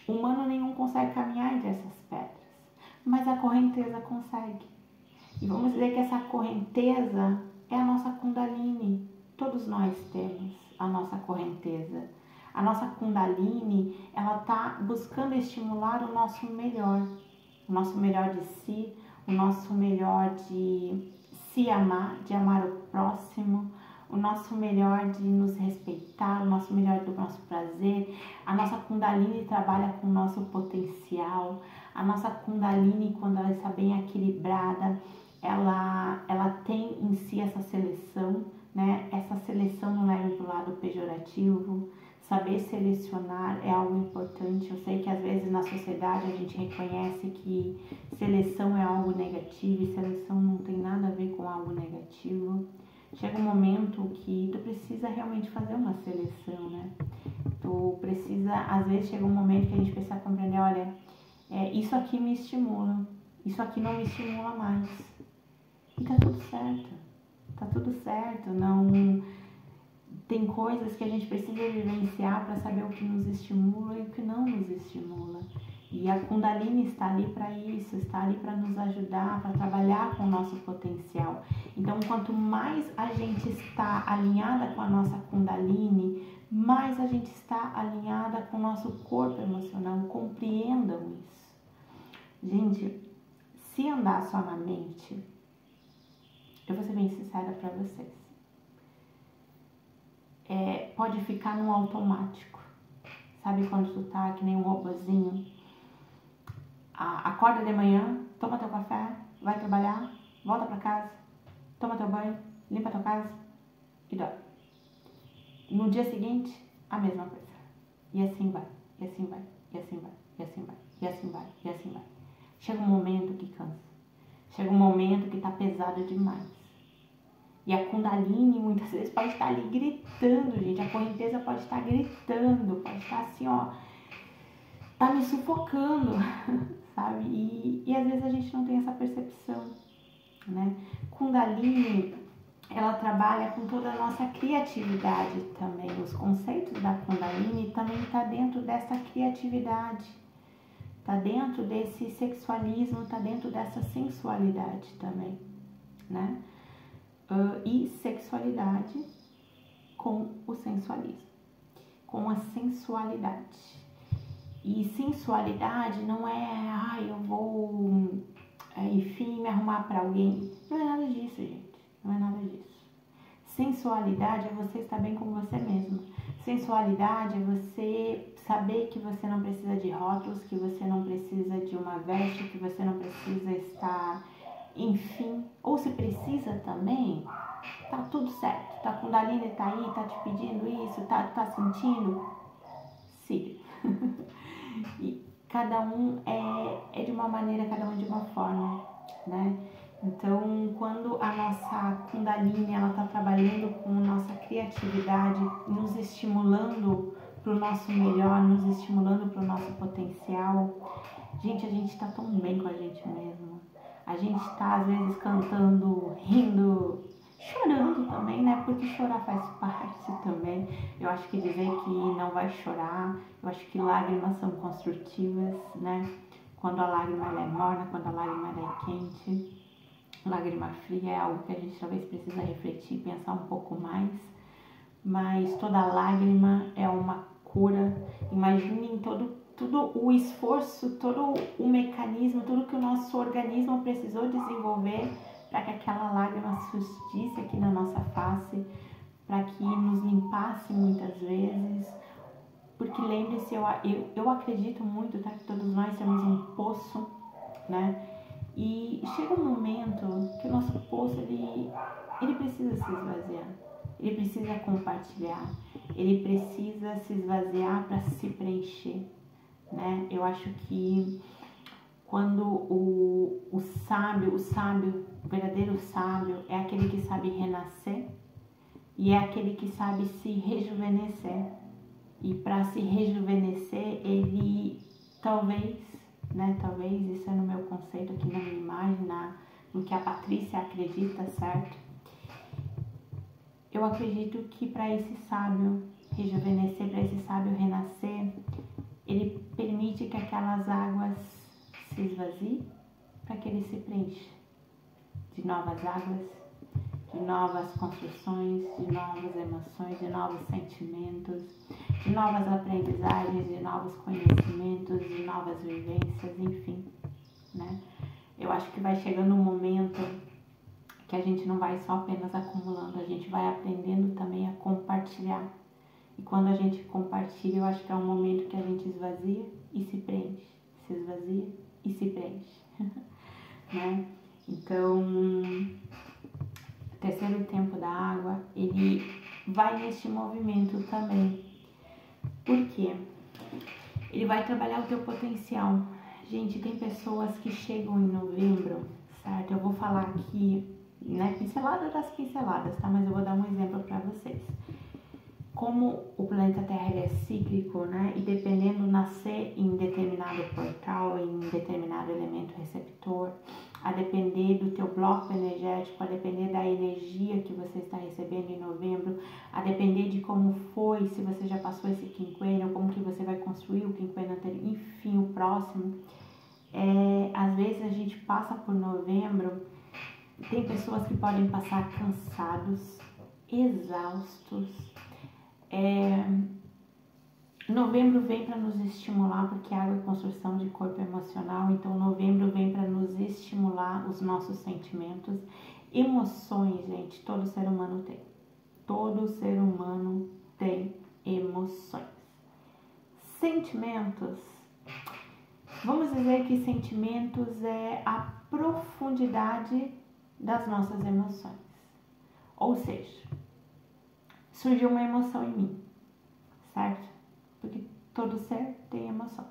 humano nenhum consegue caminhar entre essas pedras, mas a correnteza consegue. E vamos dizer que essa correnteza é a nossa Kundalini. Todos nós temos a nossa correnteza. A nossa Kundalini, ela está buscando estimular o nosso melhor de si, o nosso melhor de se amar, de amar o próximo, o nosso melhor de nos respeitar, o nosso melhor do nosso prazer. A nossa Kundalini trabalha com o nosso potencial. A nossa Kundalini, quando ela está bem equilibrada, ela tem em si essa seleção, né? Essa seleção não leva para o lado pejorativo. Saber selecionar é algo importante. Eu sei que às vezes na sociedade a gente reconhece que seleção é algo negativo e seleção não tem nada a ver com algo negativo. Chega um momento que tu precisa realmente fazer uma seleção, né? Tu precisa, às vezes chega um momento que a gente precisa compreender, olha, isso aqui me estimula, isso aqui não me estimula mais. E tá tudo certo, não... Tem coisas que a gente precisa vivenciar para saber o que nos estimula e o que não nos estimula. E a Kundalini está ali para isso, está ali para nos ajudar, para trabalhar com o nosso potencial. Então, quanto mais a gente está alinhada com a nossa Kundalini, mais a gente está alinhada com o nosso corpo emocional. Compreendam isso. Gente, se andar só na mente, eu vou ser bem sincera para vocês. Pode ficar no automático. Sabe quando tu tá que nem um robozinho? Acorda de manhã, toma teu café, vai trabalhar, volta pra casa, toma teu banho, limpa tua casa e dorme. No dia seguinte, a mesma coisa. E assim vai, e assim vai, e assim vai, e assim vai, e assim vai, e assim vai. Chega um momento que cansa. Chega um momento que tá pesado demais. E a Kundalini muitas vezes pode estar ali gritando, gente. A correnteza pode estar gritando, pode estar assim, ó, tá me sufocando, sabe? E às vezes a gente não tem essa percepção, né? Kundalini, ela trabalha com toda a nossa criatividade também. Os conceitos da Kundalini também tá dentro dessa criatividade, tá dentro desse sexualismo, tá dentro dessa sensualidade também, né? E sexualidade com o sensualismo, com a sensualidade. E sensualidade não é, eu vou, enfim, me arrumar para alguém. Não é nada disso, gente. Não é nada disso. Sensualidade é você estar bem com você mesmo. Sensualidade é você saber que você não precisa de rótulos, que você não precisa de uma veste, que você não precisa estar... Enfim, ou se precisa também, tá tudo certo. Tá Kundalini, tá aí, tá te pedindo isso, tá sentindo? Siga. E cada um é de uma maneira, cada um de uma forma, né? Então, quando a nossa Kundalini, ela está trabalhando com nossa criatividade, nos estimulando para o nosso melhor, nos estimulando para o nosso potencial, gente, a gente está tão bem com a gente mesmo. A gente está, às vezes, cantando, rindo, chorando também, né? Porque chorar faz parte também. Eu acho que dizer que não vai chorar, eu acho que lágrimas são construtivas, né? Quando a lágrima ela é morna, quando a lágrima ela é quente. Lágrima fria é algo que a gente talvez precisa refletir, pensar um pouco mais. Mas toda lágrima é uma cura. Imaginem todo o esforço, todo o mecanismo, tudo que o nosso organismo precisou desenvolver para que aquela lágrima surgisse aqui na nossa face, para que nos limpasse muitas vezes. Porque lembre-se, eu acredito muito, tá, que todos nós temos um poço, né? E chega um momento que o nosso poço ele precisa se esvaziar, ele precisa compartilhar, ele precisa se esvaziar para se preencher, né? Eu acho que quando o sábio, o verdadeiro sábio é aquele que sabe renascer e é aquele que sabe se rejuvenescer. E para se rejuvenescer, ele talvez, isso é no meu conceito aqui, na minha imagem, no que a Patrícia acredita, certo? Eu acredito que para esse sábio rejuvenescer, para esse sábio renascer, ele permite que aquelas águas se esvaziem para que ele se preencha de novas águas, de novas construções, de novas emoções, de novos sentimentos, de novas aprendizagens, de novos conhecimentos, de novas vivências, enfim, né? Eu acho que vai chegando um momento que a gente não vai só apenas acumulando, a gente vai aprendendo também a compartilhar. E quando a gente compartilha, eu acho que é um momento que a gente esvazia e se preenche, se esvazia e se preenche, né? Então, o terceiro tempo da água, ele vai neste movimento também. Por quê? Ele vai trabalhar o teu potencial. Gente, tem pessoas que chegam em novembro, certo? Eu vou falar aqui, né, pincelada das pinceladas, tá? Mas eu vou dar um exemplo para vocês. Como o planeta Terra ele é cíclico, né? E dependendo nascer em determinado portal, em determinado elemento receptor, a depender do teu bloco energético, a depender da energia que você está recebendo em novembro, a depender de como foi, se você já passou esse quinquênio, como que você vai construir o quinquênio anterior, enfim, o próximo. Às vezes a gente passa por novembro, tem pessoas que podem passar cansados, exaustos. Novembro vem para nos estimular, porque água é construção de corpo emocional, então novembro vem para nos estimular os nossos sentimentos, emoções, gente, todo ser humano tem. Todo ser humano tem emoções. Sentimentos, vamos dizer que sentimentos é a profundidade das nossas emoções. Ou seja, surgiu uma emoção em mim, certo? Porque todo ser tem emoção.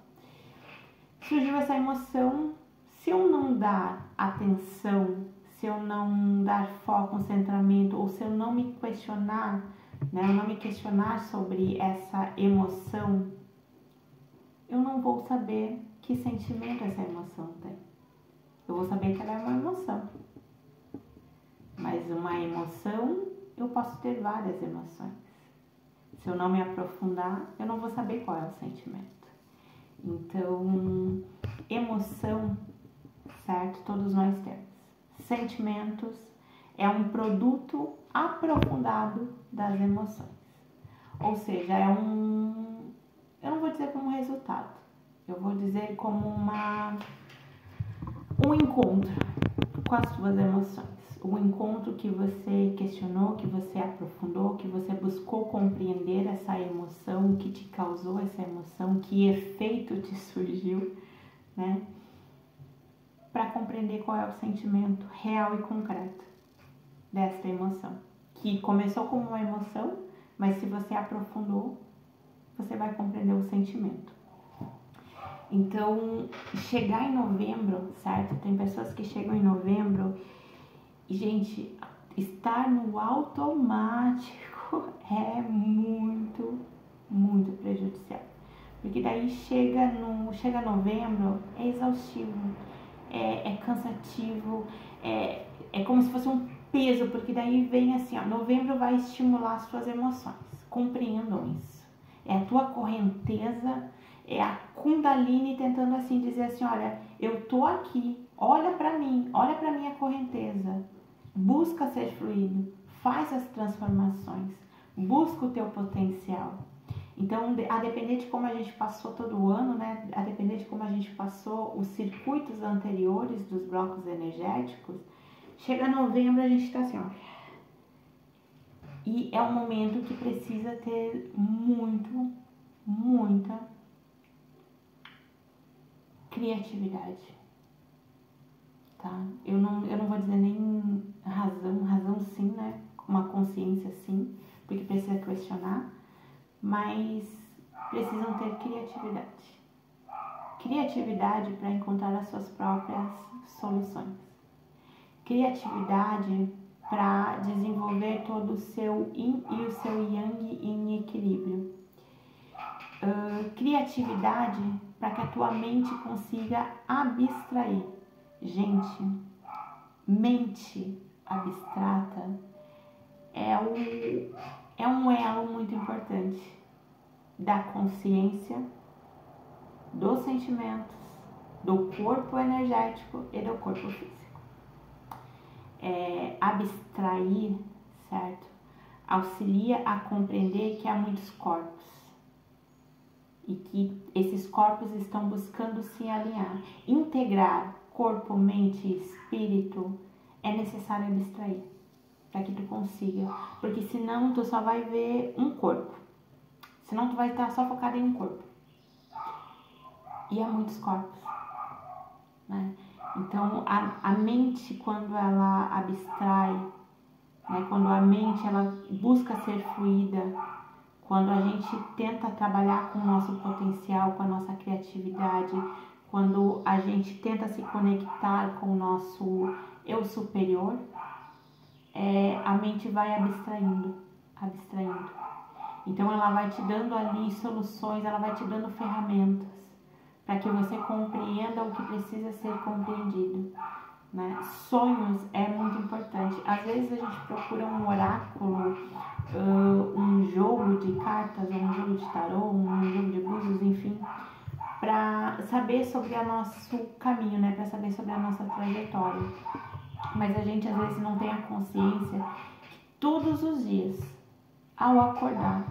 Surgiu essa emoção, se eu não dar atenção, se eu não dar foco, concentramento, ou se eu não me questionar, né, eu não me questionar sobre essa emoção, eu não vou saber que sentimento essa emoção tem. Eu vou saber que ela é uma emoção. Mas uma emoção, eu posso ter várias emoções. Se eu não me aprofundar, eu não vou saber qual é o sentimento. Então, emoção, certo? Todos nós temos. Sentimentos é um produto aprofundado das emoções. Ou seja, eu não vou dizer como resultado, eu vou dizer como um encontro com as suas emoções. O encontro que você questionou, que você aprofundou, que você buscou compreender essa emoção, que te causou essa emoção, que efeito te surgiu, né? Para compreender qual é o sentimento real e concreto desta emoção. Que começou como uma emoção, mas se você aprofundou, você vai compreender o sentimento. Então, chegar em novembro, certo? Tem pessoas que chegam em novembro E, gente, estar no automático é muito, muito prejudicial. Porque daí chega novembro, é exaustivo, é cansativo, é como se fosse um peso, porque daí vem assim, ó, novembro vai estimular as suas emoções, compreendam isso. É a tua correnteza, é a Kundalini tentando assim dizer assim, olha, eu tô aqui, olha pra mim, olha pra minha correnteza, busca ser fluido, faz as transformações, busca o teu potencial. Então, a depender de como a gente passou todo o ano, né? A depender de como a gente passou os circuitos anteriores dos blocos energéticos, chega novembro a gente está assim, ó. E é um momento que precisa ter muita criatividade, tá? Eu não vou dizer nem razão sim, né? Uma consciência sim, porque precisa questionar, mas precisam ter criatividade. Criatividade para encontrar as suas próprias soluções. Criatividade para desenvolver todo o seu yin e o seu yang em equilíbrio. Criatividade para que a tua mente consiga abstrair. Gente, mente abstrata é um elo muito importante da consciência, dos sentimentos, do corpo energético e do corpo físico. Abstrair, certo? Auxilia a compreender que há muitos corpos e que esses corpos estão buscando se alinhar. Integrar corpo, mente e espírito é necessário abstrair para que tu consiga, porque senão tu só vai ver um corpo, senão tu vai estar só focado em um corpo e há muitos corpos, né? Então a mente, quando ela abstrai, né, quando a mente ela busca ser fluida, quando a gente tenta trabalhar com o nosso potencial, com a nossa criatividade, quando a gente tenta se conectar com o nosso eu superior, a mente vai abstraindo. Então ela vai te dando ali soluções, ela vai te dando ferramentas para que você compreenda o que precisa ser compreendido, né? Sonhos é muito importante. Às vezes a gente procura um oráculo, um jogo de cartas, um jogo de tarô, um jogo de búzios, enfim, para saber sobre o nosso caminho, né? Para saber sobre a nossa trajetória. Mas a gente às vezes não tem a consciência que todos os dias, ao acordar,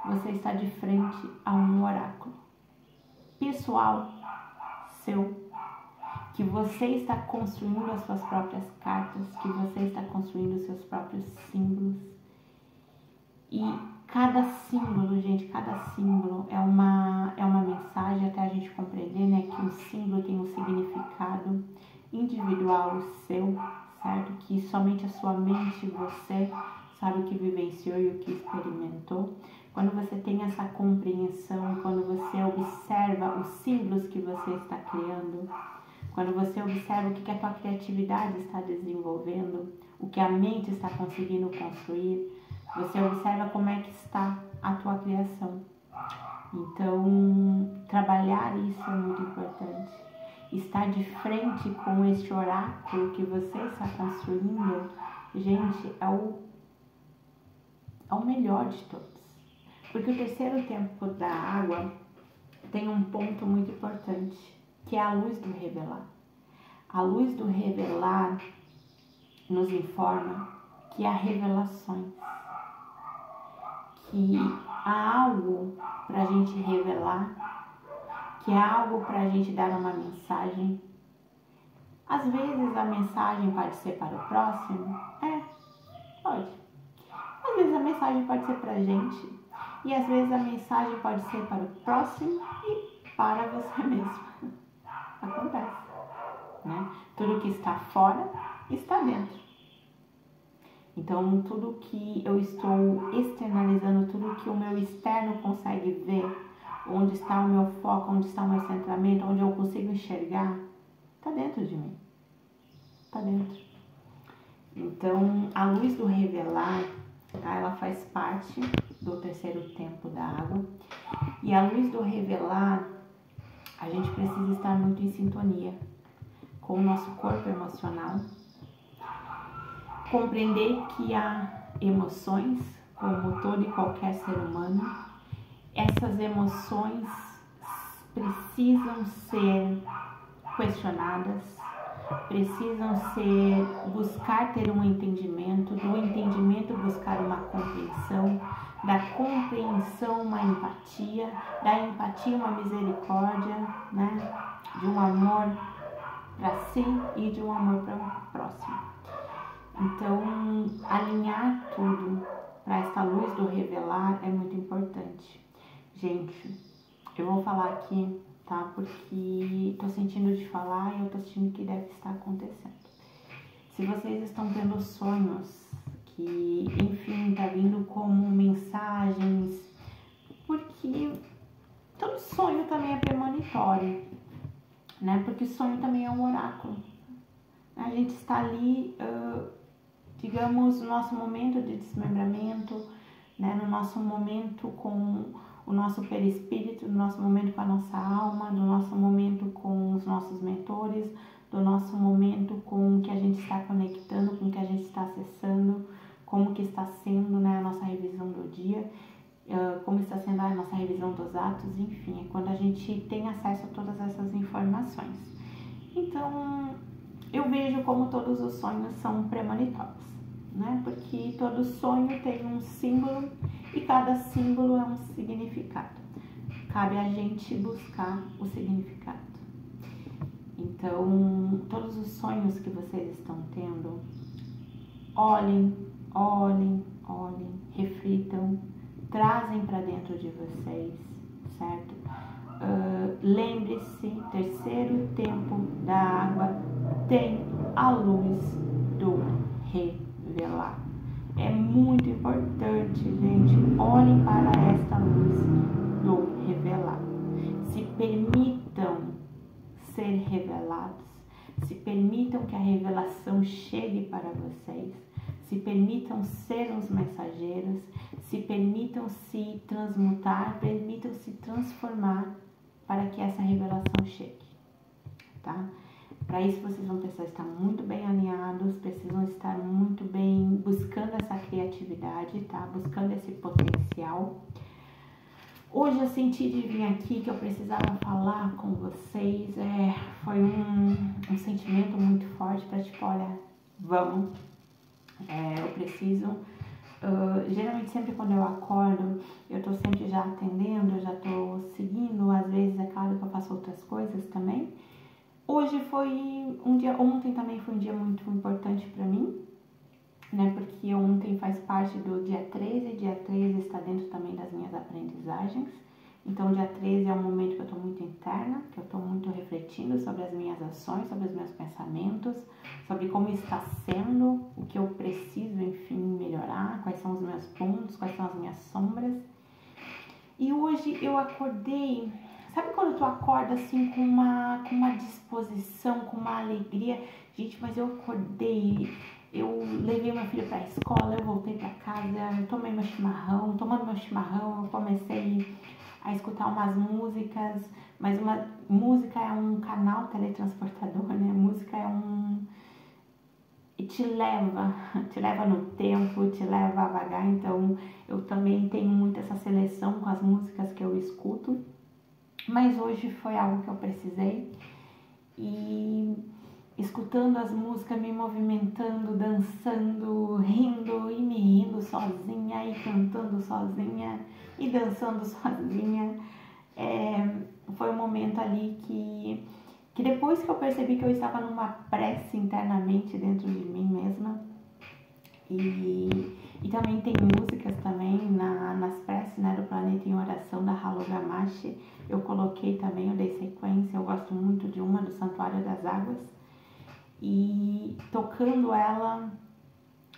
você está de frente a um oráculo pessoal seu, que você está construindo as suas próprias cartas, que você está construindo os seus próprios símbolos. E cada símbolo, gente, cada símbolo é uma mensagem, até a gente compreender, né, que o símbolo tem um significado individual seu, certo? Que somente a sua mente, você sabe o que vivenciou e o que experimentou. Quando você tem essa compreensão, quando você observa os símbolos que você está criando, quando você observa o que a tua criatividade está desenvolvendo, o que a mente está conseguindo construir, você observa como é que está a tua criação. Então, trabalhar isso é muito importante. Estar de frente com este oráculo que você está construindo, gente, é o melhor de todos. Porque o terceiro tempo da água tem um ponto muito importante, que é a luz do revelar. A luz do revelar nos informa que há revelações, que há algo para a gente revelar, que há algo para a gente dar uma mensagem. Às vezes a mensagem pode ser para o próximo, pode. Às vezes a mensagem pode ser para a gente, e às vezes a mensagem pode ser para o próximo e para você mesmo. Acontece, né? Tudo que está fora está dentro. Então, tudo que eu estou externalizando, tudo que o meu externo consegue ver, onde está o meu foco, onde está o meu centramento, onde eu consigo enxergar, está dentro de mim. Está dentro. Então, a luz do revelar, tá? Ela faz parte do terceiro tempo da água. E a luz do revelar, a gente precisa estar muito em sintonia com o nosso corpo emocional. Compreender que há emoções, como todo e qualquer ser humano. Essas emoções precisam ser questionadas, precisam buscar ter um entendimento, do entendimento buscar uma compreensão, da compreensão uma empatia, da empatia uma misericórdia, né? De um amor para si e de um amor para o próximo. Então, alinhar tudo para essa luz do revelar é muito importante. Gente, eu vou falar aqui, tá? Porque tô sentindo de falar e eu tô sentindo que deve estar acontecendo. Se vocês estão tendo sonhos que, enfim, tá vindo como mensagens, porque todo sonho também é premonitório, né? Porque sonho também é um oráculo. A gente está ali, digamos, no nosso momento de desmembramento, né? No nosso momento com o nosso perispírito, no nosso momento com a nossa alma, no nosso momento com os nossos mentores, do nosso momento com o que a gente está conectando, com o que a gente está acessando, como que está sendo, né, a nossa revisão do dia, como está sendo a nossa revisão dos atos, enfim, é quando a gente tem acesso a todas essas informações. Então, eu vejo como todos os sonhos são premonitórios, né? Porque todo sonho tem um símbolo e cada símbolo é um significado. Cabe a gente buscar o significado. Então, todos os sonhos que vocês estão tendo, olhem, reflitam, trazem para dentro de vocês, certo? Lembre-se, terceiro tempo da água tem a luz do revelar. É muito importante, gente, olhem para esta luz do revelar. Se permitam ser revelados, se permitam que a revelação chegue para vocês, se permitam ser os mensageiros, se permitam se transmutar, permitam se transformar para que essa revelação chegue, tá? Para isso vocês vão precisar estar muito bem alinhados, precisam estar muito bem buscando essa criatividade, tá? Buscando esse potencial. Hoje eu senti de vir aqui que eu precisava falar com vocês, foi um sentimento muito forte para tipo, olha, vamos, eu preciso, geralmente sempre quando eu acordo, eu tô sempre já atendendo, eu já tô seguindo, às vezes é claro que eu faço outras coisas também. Hoje foi um dia, ontem também foi um dia muito importante para mim, né, porque ontem faz parte do dia 13 está dentro também das minhas aprendizagens, então dia 13 é um momento que eu estou muito interna, que eu estou muito refletindo sobre as minhas ações, sobre os meus pensamentos, sobre como está sendo, o que eu preciso, enfim, melhorar, quais são os meus pontos, quais são as minhas sombras. E hoje eu acordei, sabe quando tu acorda assim com uma disposição, com uma alegria? Gente, mas eu acordei, eu levei meu filho pra escola, eu voltei pra casa, tomei meu chimarrão, tomando meu chimarrão, eu comecei a escutar umas músicas, mas uma música é um canal teletransportador, né? Música é te leva no tempo, te leva a vagar, então eu também tenho muito essa seleção com as músicas que eu escuto, mas hoje foi algo que eu precisei e escutando as músicas, me movimentando, dançando, rindo e me rindo sozinha e cantando sozinha e dançando sozinha, foi um momento ali que depois que eu percebi que eu estava numa prece internamente dentro de mim mesma, e também tem músicas também nas preces, né, do Planeta em Oração da Halo Gamache, eu coloquei também, eu dei sequência, eu gosto muito de uma do Santuário das Águas, e tocando ela,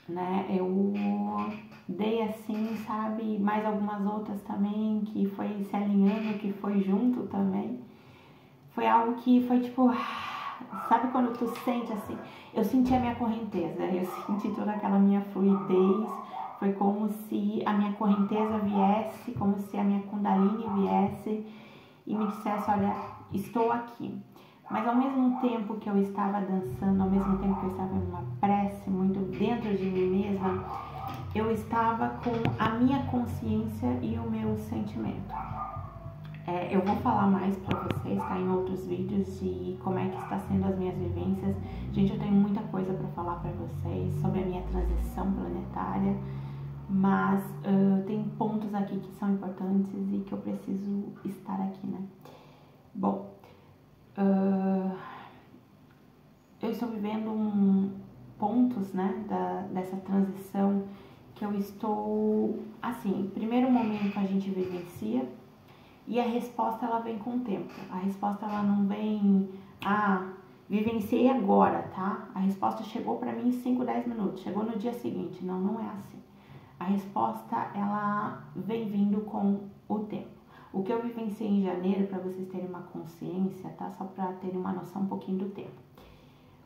né, eu dei assim, sabe, mais algumas outras também, que foi se alinhando, que foi junto também, foi algo que foi tipo, sabe quando tu sente assim? Eu senti a minha correnteza, eu senti toda aquela minha fluidez. Foi como se a minha correnteza viesse, como se a minha Kundalini viesse e me dissesse, olha, estou aqui. Mas ao mesmo tempo que eu estava dançando, ao mesmo tempo que eu estava em uma prece muito dentro de mim mesma, eu estava com a minha consciência e o meu sentimento. Eu vou falar mais para vocês, tá, em outros vídeos, de como é que está sendo as minhas vivências. Gente, eu tenho muita coisa para falar para vocês sobre a minha transição planetária, mas tem pontos aqui que são importantes e que eu preciso estar aqui, né? Bom, eu estou vivendo pontos, né, dessa transição que eu estou, assim, primeiro momento a gente vivencia e a resposta ela vem com o tempo. A resposta ela não vem, vivenciei agora, tá? A resposta chegou para mim em 5, 10 minutos, chegou no dia seguinte. Não, não é assim. A resposta ela vem vindo com o tempo. O que eu vivenciei em janeiro, para vocês terem uma consciência, tá? Só para terem uma noção um pouquinho do tempo.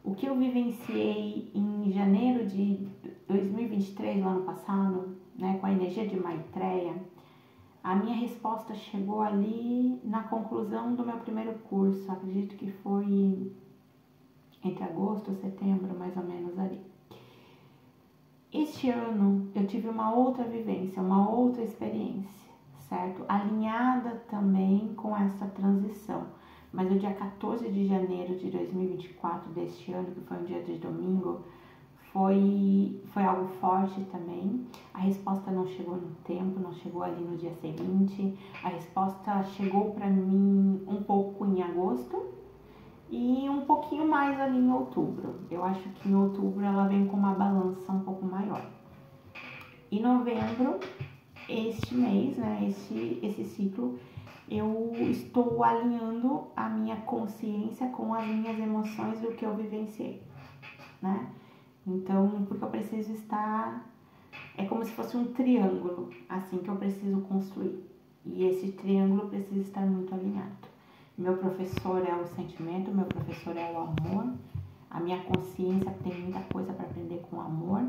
O que eu vivenciei em janeiro de 2023, no ano passado, né, com a energia de Maitreya, a minha resposta chegou ali na conclusão do meu primeiro curso. Acredito que foi entre agosto e setembro, mais ou menos ali. Este ano eu tive uma outra vivência, uma outra experiência, certo? Alinhada também com essa transição. Mas no dia 14 de janeiro de 2024 deste ano, que foi um dia de domingo, foi algo forte também. A resposta não chegou no tempo, não chegou ali no dia seguinte. A resposta chegou para mim um pouco em agosto e um pouquinho mais ali em outubro. Eu acho que em outubro ela vem com uma balança um pouco maior. Em novembro, este mês, né, esse ciclo, eu estou alinhando a minha consciência com as minhas emoções do que eu vivenciei, né? Então, porque eu preciso estar, é como se fosse um triângulo, assim, que eu preciso construir. E esse triângulo precisa estar muito alinhado. Meu professor é o sentimento, meu professor é o amor. A minha consciência tem muita coisa para aprender com o amor,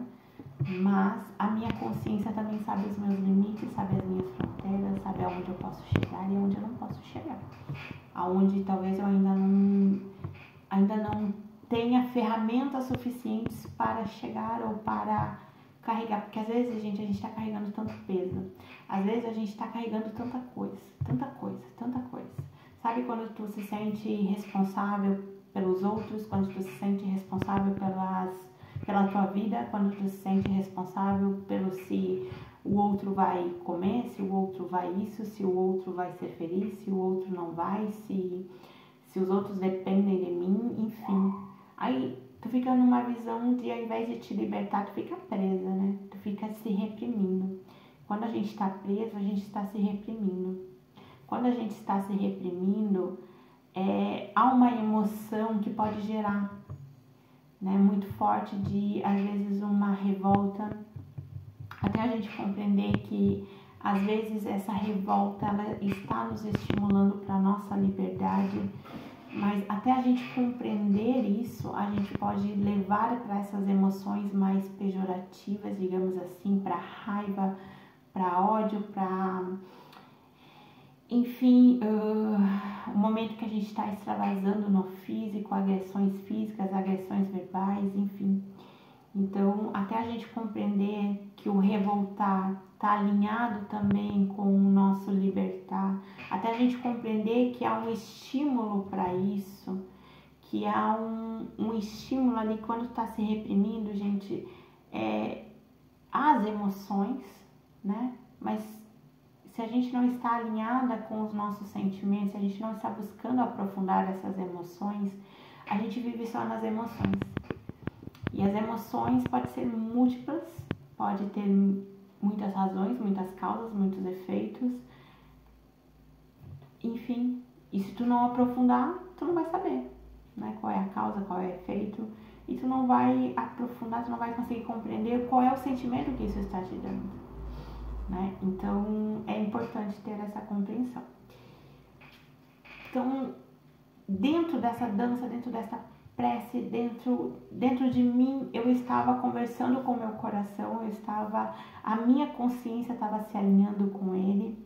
mas a minha consciência também sabe os meus limites, sabe as minhas fronteiras, sabe aonde eu posso chegar e aonde eu não posso chegar. Aonde talvez eu ainda não tenha ferramentas suficientes para chegar ou para carregar, porque às vezes, gente, a gente está carregando tanto peso, às vezes a gente está carregando tanta coisa. Sabe quando tu se sente responsável pelos outros, quando tu se sente responsável pela tua vida, quando tu se sente responsável pelo se o outro vai comer, se o outro vai isso, se o outro vai ser feliz, se o outro não vai, se os outros dependem de mim, enfim. Aí tu fica numa visão de, ao invés de te libertar, tu fica presa, né? Tu fica se reprimindo. Quando a gente está preso, a gente está se reprimindo. Quando a gente está se reprimindo, há uma emoção que pode gerar, né, muito forte de, às vezes, uma revolta, até a gente compreender que, às vezes, essa revolta ela está nos estimulando para a nossa liberdade. Mas até a gente compreender isso, a gente pode levar para essas emoções mais pejorativas, digamos assim, para raiva, para ódio, para... Enfim, o momento que a gente está extravasando no físico, agressões físicas, agressões verbais, enfim. Então, até a gente compreender que o revoltar está alinhado também com o nosso libertar, até a gente compreender que há um estímulo para isso, que há um estímulo ali quando está se reprimindo, gente, as emoções, né? Mas se a gente não está alinhada com os nossos sentimentos, se a gente não está buscando aprofundar essas emoções, a gente vive só nas emoções. E as emoções podem ser múltiplas, pode ter muitas razões, muitas causas, muitos efeitos. Enfim, e se tu não aprofundar, tu não vai saber, né, qual é a causa, qual é o efeito. E tu não vai aprofundar, tu não vai conseguir compreender qual é o sentimento que isso está te dando, né? Então, é importante ter essa compreensão. Então, dentro dessa dança, dentro dessa prece dentro de mim. Eu estava conversando com o meu coração, a minha consciência estava se alinhando com ele,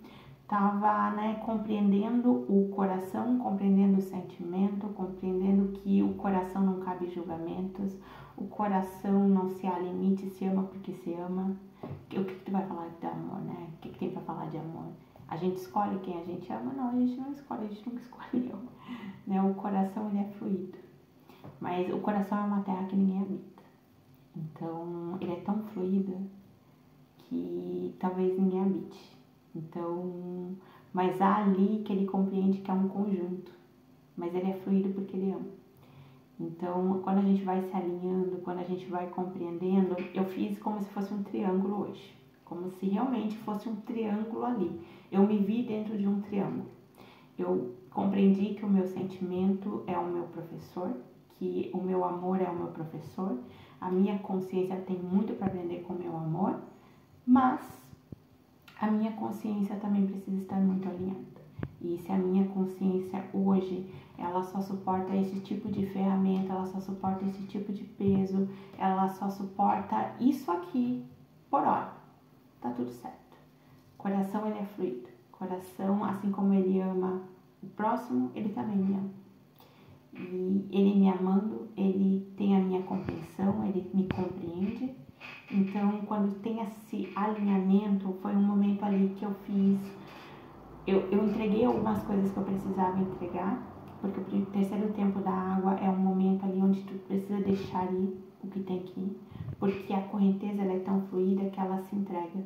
estava, né, compreendendo o coração, compreendendo o sentimento, compreendendo que o coração não cabe julgamentos, o coração não se há limite, se ama porque se ama. O que tu vai falar de amor, né? O que tem para falar de amor? A gente escolhe quem a gente ama? Não, a gente não escolhe, a gente nunca escolheu, né? O coração, ele é fluido, mas o coração é uma terra que ninguém habita, então ele é tão fluido que talvez ninguém habite. Então, mas há ali que ele compreende que é um conjunto, mas ele é fluido porque ele ama. Então, quando a gente vai se alinhando, quando a gente vai compreendendo, eu fiz como se fosse um triângulo hoje, como se realmente fosse um triângulo ali. Eu me vi dentro de um triângulo. Eu compreendi que o meu sentimento é o meu professor, que o meu amor é o meu professor, a minha consciência tem muito para aprender com o meu amor, mas a minha consciência também precisa estar muito alinhada. E se a minha consciência hoje, ela só suporta esse tipo de ferramenta, ela só suporta esse tipo de peso, ela só suporta isso aqui por hora, tá tudo certo. Coração, ele é fluido. Coração, assim como ele ama o próximo, ele também me ama. E ele me amando, ele tem a minha compreensão, ele me compreende. Então, quando tem esse alinhamento, foi um momento ali que eu fiz, eu entreguei algumas coisas que eu precisava entregar, porque o terceiro tempo da água é um momento ali onde tu precisa deixar ir o que tem que ir, porque a correnteza, ela é tão fluida que ela se entrega.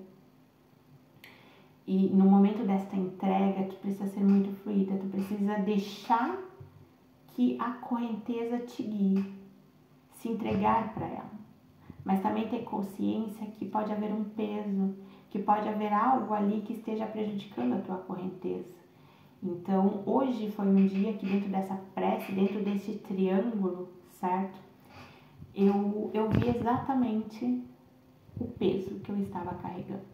E no momento desta entrega, tu precisa ser muito fluida, tu precisa deixar que a correnteza te guie, se entregar para ela. Mas também ter consciência que pode haver um peso, que pode haver algo ali que esteja prejudicando a tua correnteza. Então, hoje foi um dia que dentro dessa prece, dentro desse triângulo, certo? Eu vi exatamente o peso que eu estava carregando.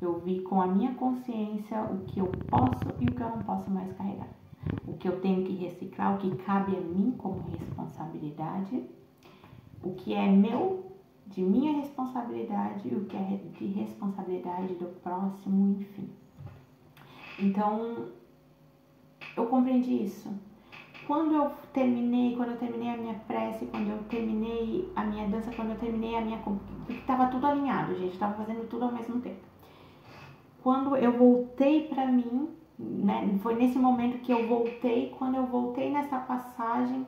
Eu vi com a minha consciência o que eu posso e o que eu não posso mais carregar. O que eu tenho que reciclar, o que cabe a mim como responsabilidade, o que é meu, de minha responsabilidade, e o que é de responsabilidade do próximo, enfim. Então, eu compreendi isso. Quando eu terminei a minha prece, quando eu terminei a minha dança, quando eu terminei a minha... Porque estava tudo alinhado, gente, estava fazendo tudo ao mesmo tempo. Quando eu voltei para mim, né, foi nesse momento que eu voltei, quando eu voltei nessa passagem,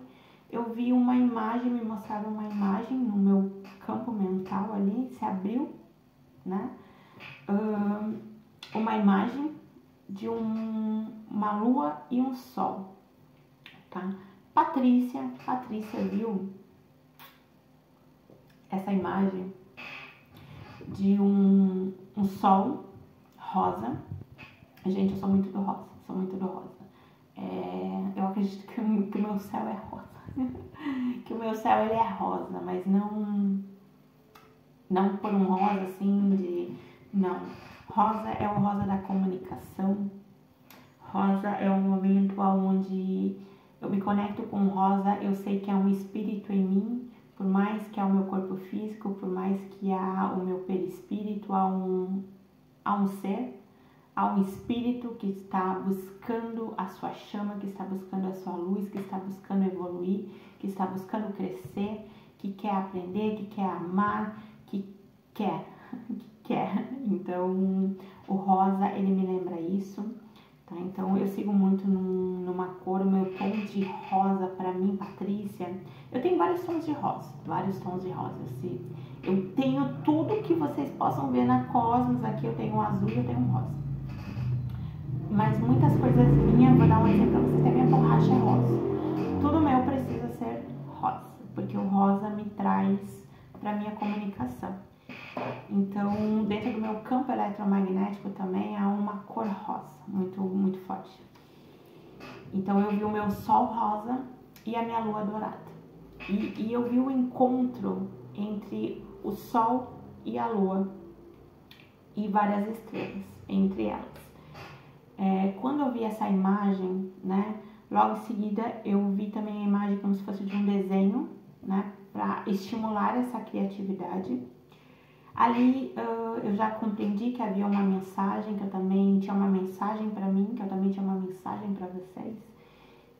eu vi uma imagem, me mostraram uma imagem no meu campo mental ali, se abriu, né, uma imagem de uma lua e um sol, tá? Patrícia viu essa imagem de um sol rosa. Gente, eu sou muito do rosa, eu acredito que o meu céu é rosa, que o meu céu, ele é rosa, mas não por um rosa assim não. Rosa é o rosa da comunicação. Rosa é um momento onde eu me conecto com rosa, eu sei que há um espírito em mim, por mais que há o meu corpo físico, por mais que há o meu perispírito, há um ser, há um espírito que está buscando a sua chama, que está buscando a sua luz, que está buscando evoluir, que está buscando crescer, que quer aprender, que quer amar, que quer. Então, o rosa, ele me lembra isso, tá? Então, eu sigo muito numa cor, o meu tom de rosa, para mim, Patrícia, eu tenho vários tons de rosa. Eu tenho tudo que vocês possam ver na Cosmos, aqui eu tenho um azul e eu tenho um rosa. Mas muitas coisas minhas, vou dar um exemplo pra vocês, até minha borracha é rosa. Tudo meu precisa ser rosa, porque o rosa me traz pra minha comunicação. Então, dentro do meu campo eletromagnético também há uma cor rosa, muito, muito forte. Então, eu vi o meu sol rosa e a minha lua dourada. E eu vi o encontro entre o sol e a lua e várias estrelas entre elas. Quando eu vi essa imagem, né, Logo em seguida eu vi também a imagem como se fosse de um desenho, né, para estimular essa criatividade. Ali eu já compreendi que havia uma mensagem, que eu também tinha uma mensagem para mim, que eu também tinha uma mensagem para vocês,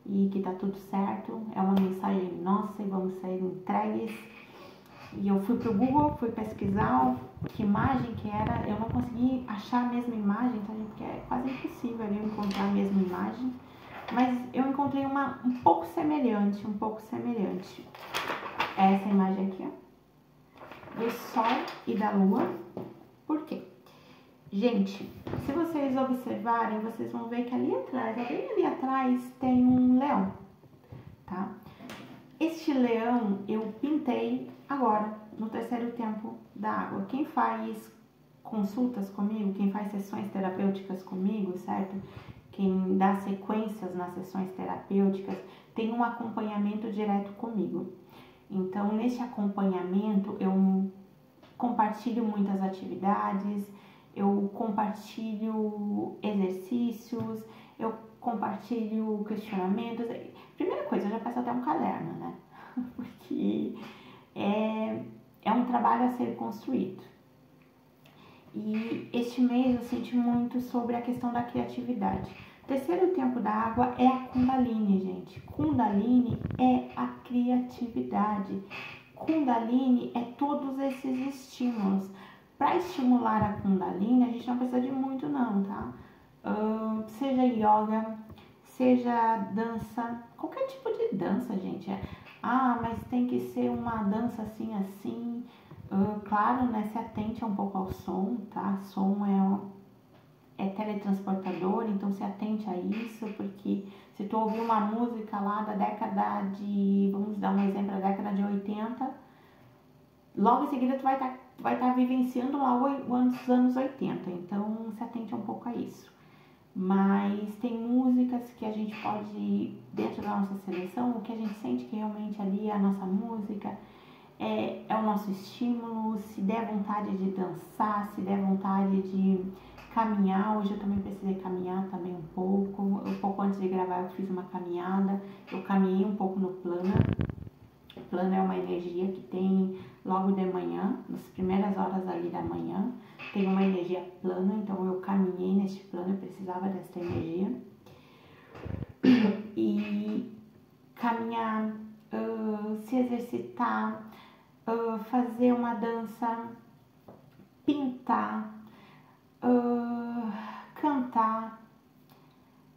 e que tá tudo certo, é uma mensagem nossa e vamos ser entregues. E eu fui pro Google, fui pesquisar que imagem que era, eu não consegui achar a mesma imagem, tá, gente? Porque é quase impossível eu encontrar a mesma imagem, mas eu encontrei uma um pouco semelhante, É essa imagem aqui, ó, do Sol e da Lua. Por quê? Gente, se vocês observarem, vocês vão ver que ali atrás, bem ali atrás, tem um leão, tá? Este leão eu pintei agora, no terceiro tempo da água. Quem faz consultas comigo, quem faz sessões terapêuticas comigo, certo? Quem dá sequências nas sessões terapêuticas, tem um acompanhamento direto comigo. Então, nesse acompanhamento, eu compartilho muitas atividades, eu compartilho exercícios, eu compartilho questionamentos. Primeira coisa, eu já peço até um caderno, né? Porque é um trabalho a ser construído. E este mês eu senti muito sobre a questão da criatividade. O terceiro tempo da água é a Kundalini, gente. Kundalini é a criatividade. Kundalini é todos esses estímulos. Para estimular a Kundalini, a gente não precisa de muito não, tá? Seja yoga, seja dança, qualquer tipo de dança, gente. Mas tem que ser uma dança assim. Claro, né? Se atente um pouco ao som, tá? Som é teletransportador, então se atente a isso, porque se tu ouvir uma música lá da década de, vamos dar um exemplo, da década de 80, logo em seguida tu vai estar vivenciando lá os anos 80, então se atente um pouco a isso. Mas tem músicas que a gente pode, dentro da nossa seleção, o que a gente sente que realmente ali é a nossa música, é o nosso estímulo. Se der vontade de dançar, se der vontade de caminhar, hoje eu também precisei caminhar também um pouco antes de gravar eu fiz uma caminhada, eu caminhei um pouco no plano. O plano é uma energia que tem logo de manhã, nas primeiras horas ali da manhã, tem uma energia plana, então eu caminhei neste plano, eu precisava dessa energia. E caminhar, se exercitar, fazer uma dança, pintar, cantar,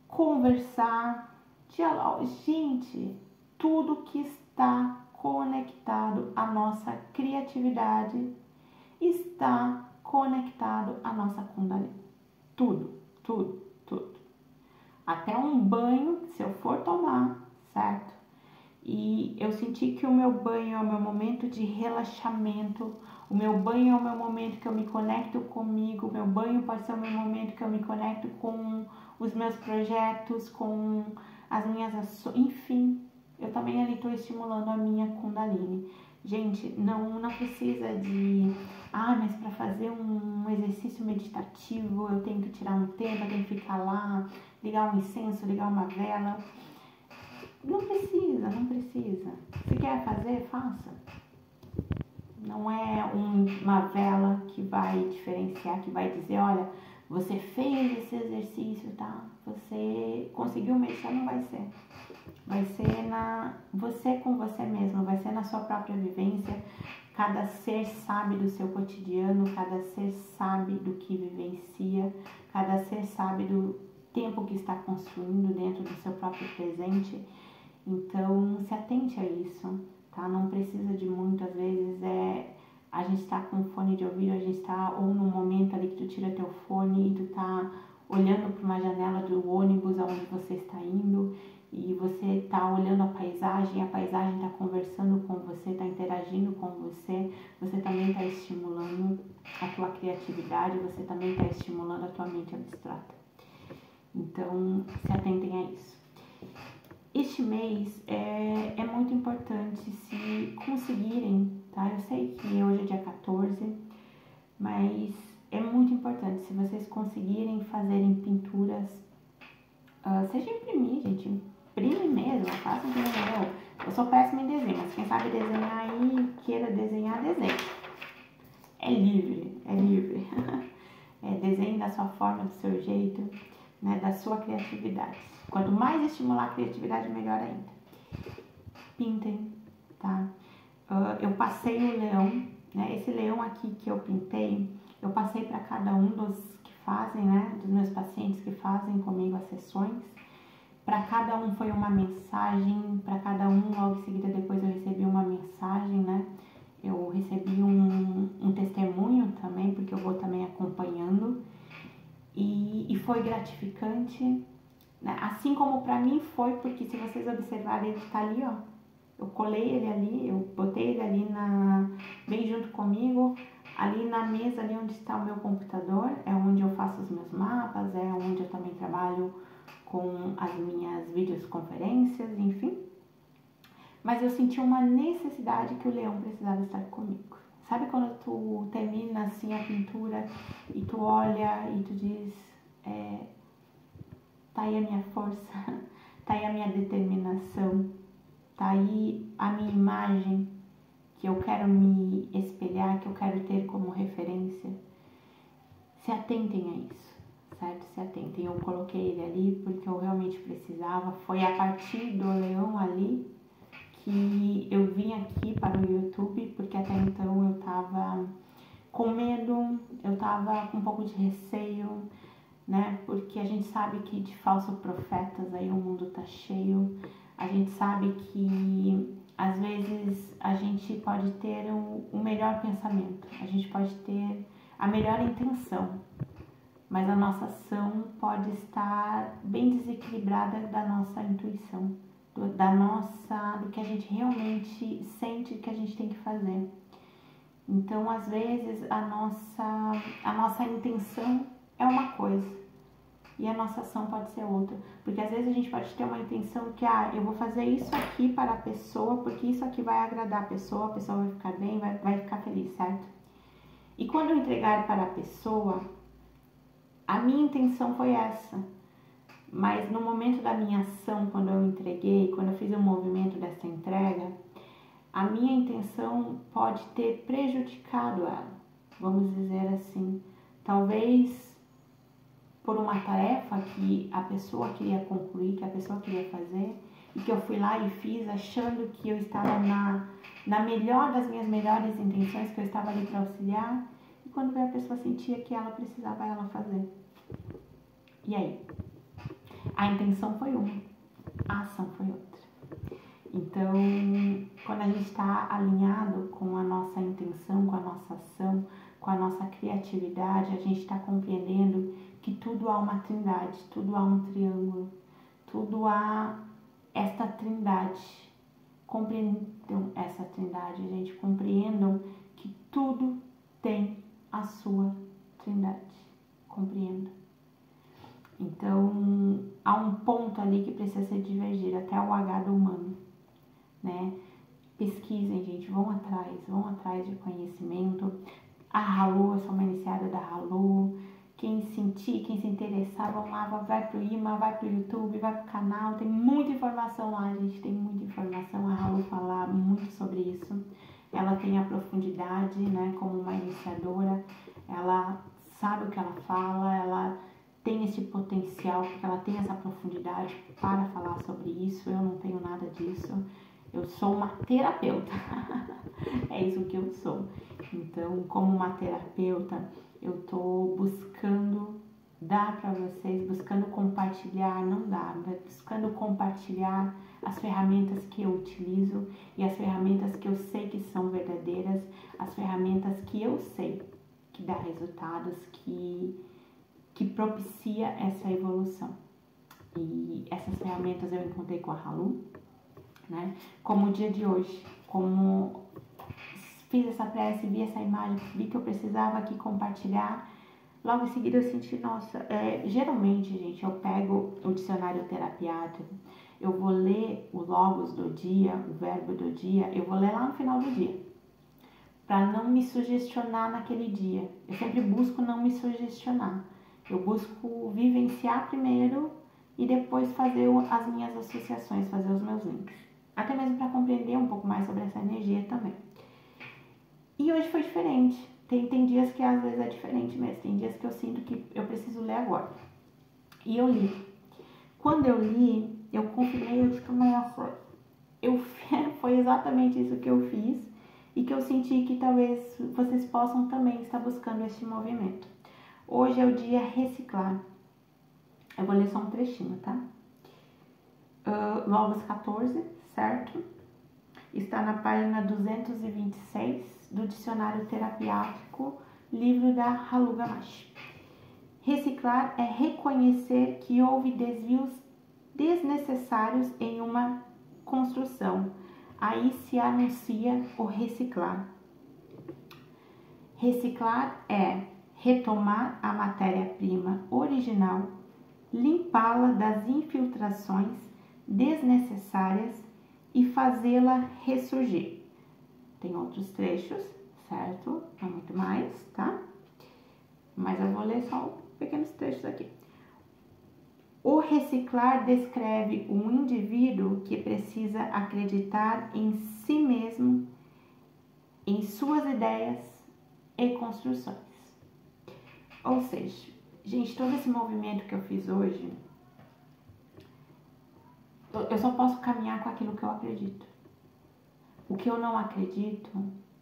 conversar, dialogar. Gente, tudo que está conectado à nossa criatividade está conectado à nossa Kundalini. Tudo. Até um banho, se eu for tomar, certo? E eu senti que o meu banho é o meu momento de relaxamento, o meu banho é o meu momento que eu me conecto comigo, o meu banho pode ser o meu momento que eu me conecto com os meus projetos, com as minhas ações, enfim, eu também ali estou estimulando a minha Kundalini. Gente, não precisa de, mas para fazer um exercício meditativo eu tenho que tirar um tempo, eu tenho que ficar lá, ligar um incenso, ligar uma vela. Não precisa. Se quer fazer, faça. Não é uma vela que vai diferenciar, que vai dizer, olha, você fez esse exercício, tá? Você conseguiu mexer, não vai ser. Vai ser você com você mesmo, vai ser na sua própria vivência. Cada ser sabe do seu cotidiano, cada ser sabe do que vivencia, cada ser sabe do tempo que está construindo dentro do seu próprio presente. Então, se atente a isso, tá? Não precisa de muito, às vezes a gente tá com fone de ouvido, a gente tá ou num momento ali que tu tira teu fone e tu tá olhando para uma janela do ônibus aonde você está indo e você tá olhando a paisagem tá conversando com você, tá interagindo com você, você também tá estimulando a tua criatividade, você também tá estimulando a tua mente abstrata. Então, se atentem a isso. Este mês é muito importante se conseguirem, tá? Eu sei que hoje é dia 14, mas é muito importante se vocês conseguirem fazerem pinturas, seja imprimir, gente, imprime mesmo, faça que nem eu. Eu sou péssima em desenho, mas quem sabe desenhar aí, queira desenhar, desenho. É livre, é livre. É, desenhe da sua forma, do seu jeito, né, da sua criatividade. Quanto mais estimular a criatividade, melhor ainda. Pintem, tá? Eu passei o leão, né? Esse leão aqui que eu pintei, eu passei para cada um dos que fazem, né? Dos meus pacientes que fazem comigo as sessões. Para cada um foi uma mensagem, para cada um, logo em seguida, depois eu recebi uma mensagem, né? Eu recebi um testemunho também, porque eu vou também acompanhando. E foi gratificante, né? Assim como para mim foi, porque se vocês observarem, ele tá ali, ó. Eu colei ele ali, eu botei ele ali bem junto comigo, ali na mesa ali onde está o meu computador, é onde eu faço os meus mapas, é onde eu também trabalho com as minhas videoconferências, enfim. Mas eu senti uma necessidade que o leão precisava estar comigo. Sabe quando tu termina assim a pintura e tu olha e tu diz, tá aí a minha força, tá aí a minha determinação, tá aí a minha imagem que eu quero me espelhar, que eu quero ter como referência. Se atentem a isso, certo? Se atentem. Eu coloquei ele ali porque eu realmente precisava. Foi a partir do leão ali que eu vim aqui para o YouTube, porque até então eu tava com medo, eu tava com um pouco de receio, né? Porque a gente sabe que de falsos profetas aí o mundo tá cheio. A gente sabe que às vezes a gente pode ter o melhor pensamento, a gente pode ter a melhor intenção, mas a nossa ação pode estar bem desequilibrada da nossa intuição, do que a gente realmente sente que a gente tem que fazer. Então, às vezes, a nossa intenção é uma coisa e a nossa ação pode ser outra. Porque às vezes a gente pode ter uma intenção que, eu vou fazer isso aqui para a pessoa, porque isso aqui vai agradar a pessoa vai ficar bem, vai ficar feliz, certo? E quando eu entregar para a pessoa, a minha intenção foi essa. Mas no momento da minha ação, quando eu entreguei, quando eu fiz o movimento dessa entrega, a minha intenção pode ter prejudicado ela, vamos dizer assim. Talvez por uma tarefa que a pessoa queria concluir, que a pessoa queria fazer, e que eu fui lá e fiz achando que eu estava na melhor das minhas melhores intenções, que eu estava ali para auxiliar, e quando veio a pessoa sentia que ela precisava ela fazer. E aí? A intenção foi uma, a ação foi outra. Então, quando a gente está alinhado com a nossa intenção, com a nossa ação, com a nossa criatividade, a gente está compreendendo que tudo há uma trindade, tudo há um triângulo, tudo há esta trindade. Compreendam essa trindade, gente, compreendam que tudo tem a sua trindade. Compreendam. Então, há um ponto ali que precisa ser divergido, até o H do humano, né? Pesquisem, gente, vão atrás de conhecimento. A Halu, eu sou uma iniciada da Halu. Quem sentir, quem se interessar, vão lá, vai pro IMA, vai pro YouTube, vai pro canal. Tem muita informação lá, gente, tem muita informação. A Halu fala muito sobre isso. Ela tem a profundidade, né, como uma iniciadora. Ela sabe o que ela fala, ela tem esse potencial, porque ela tem essa profundidade para falar sobre isso. Eu não tenho nada disso. Eu sou uma terapeuta. É isso que eu sou. Então, como uma terapeuta, eu tô buscando dar para vocês, buscando compartilhar, não dar, mas buscando compartilhar as ferramentas que eu utilizo e as ferramentas que eu sei que são verdadeiras, as ferramentas que eu sei que dá resultados, que propicia essa evolução. E essas ferramentas eu encontrei com a Halu, né? Como o dia de hoje, como fiz essa prece, vi essa imagem, vi que eu precisava aqui compartilhar. Logo em seguida eu senti, nossa, geralmente, gente, eu pego o dicionário terapiático, eu vou ler o logos do dia, o verbo do dia, eu vou ler lá no final do dia, para não me sugestionar naquele dia. Eu sempre busco não me sugestionar. Eu busco vivenciar primeiro e depois fazer as minhas associações, fazer os meus links. Até mesmo para compreender um pouco mais sobre essa energia também. E hoje foi diferente. Tem dias que às vezes é diferente mesmo. Tem dias que eu sinto que eu preciso ler agora. E eu li. Quando eu li, eu confirmei, eu disse, nossa, foi exatamente isso que eu fiz e que eu senti que talvez vocês possam também estar buscando este movimento. Hoje é o dia reciclar. Eu vou ler só um trechinho, tá? Lovas 14, certo? Está na página 226 do Dicionário Terapiático, livro da Halu Gamache. Reciclar é reconhecer que houve desvios desnecessários em uma construção. Aí se anuncia o reciclar. Reciclar é retomar a matéria-prima original, limpá-la das infiltrações desnecessárias e fazê-la ressurgir. Tem outros trechos, certo? Não muito mais, tá? Mas eu vou ler só pequenos trechos aqui. O reciclar descreve um indivíduo que precisa acreditar em si mesmo, em suas ideias e construções. Ou seja, gente, todo esse movimento que eu fiz hoje, eu só posso caminhar com aquilo que eu acredito. O que eu não acredito,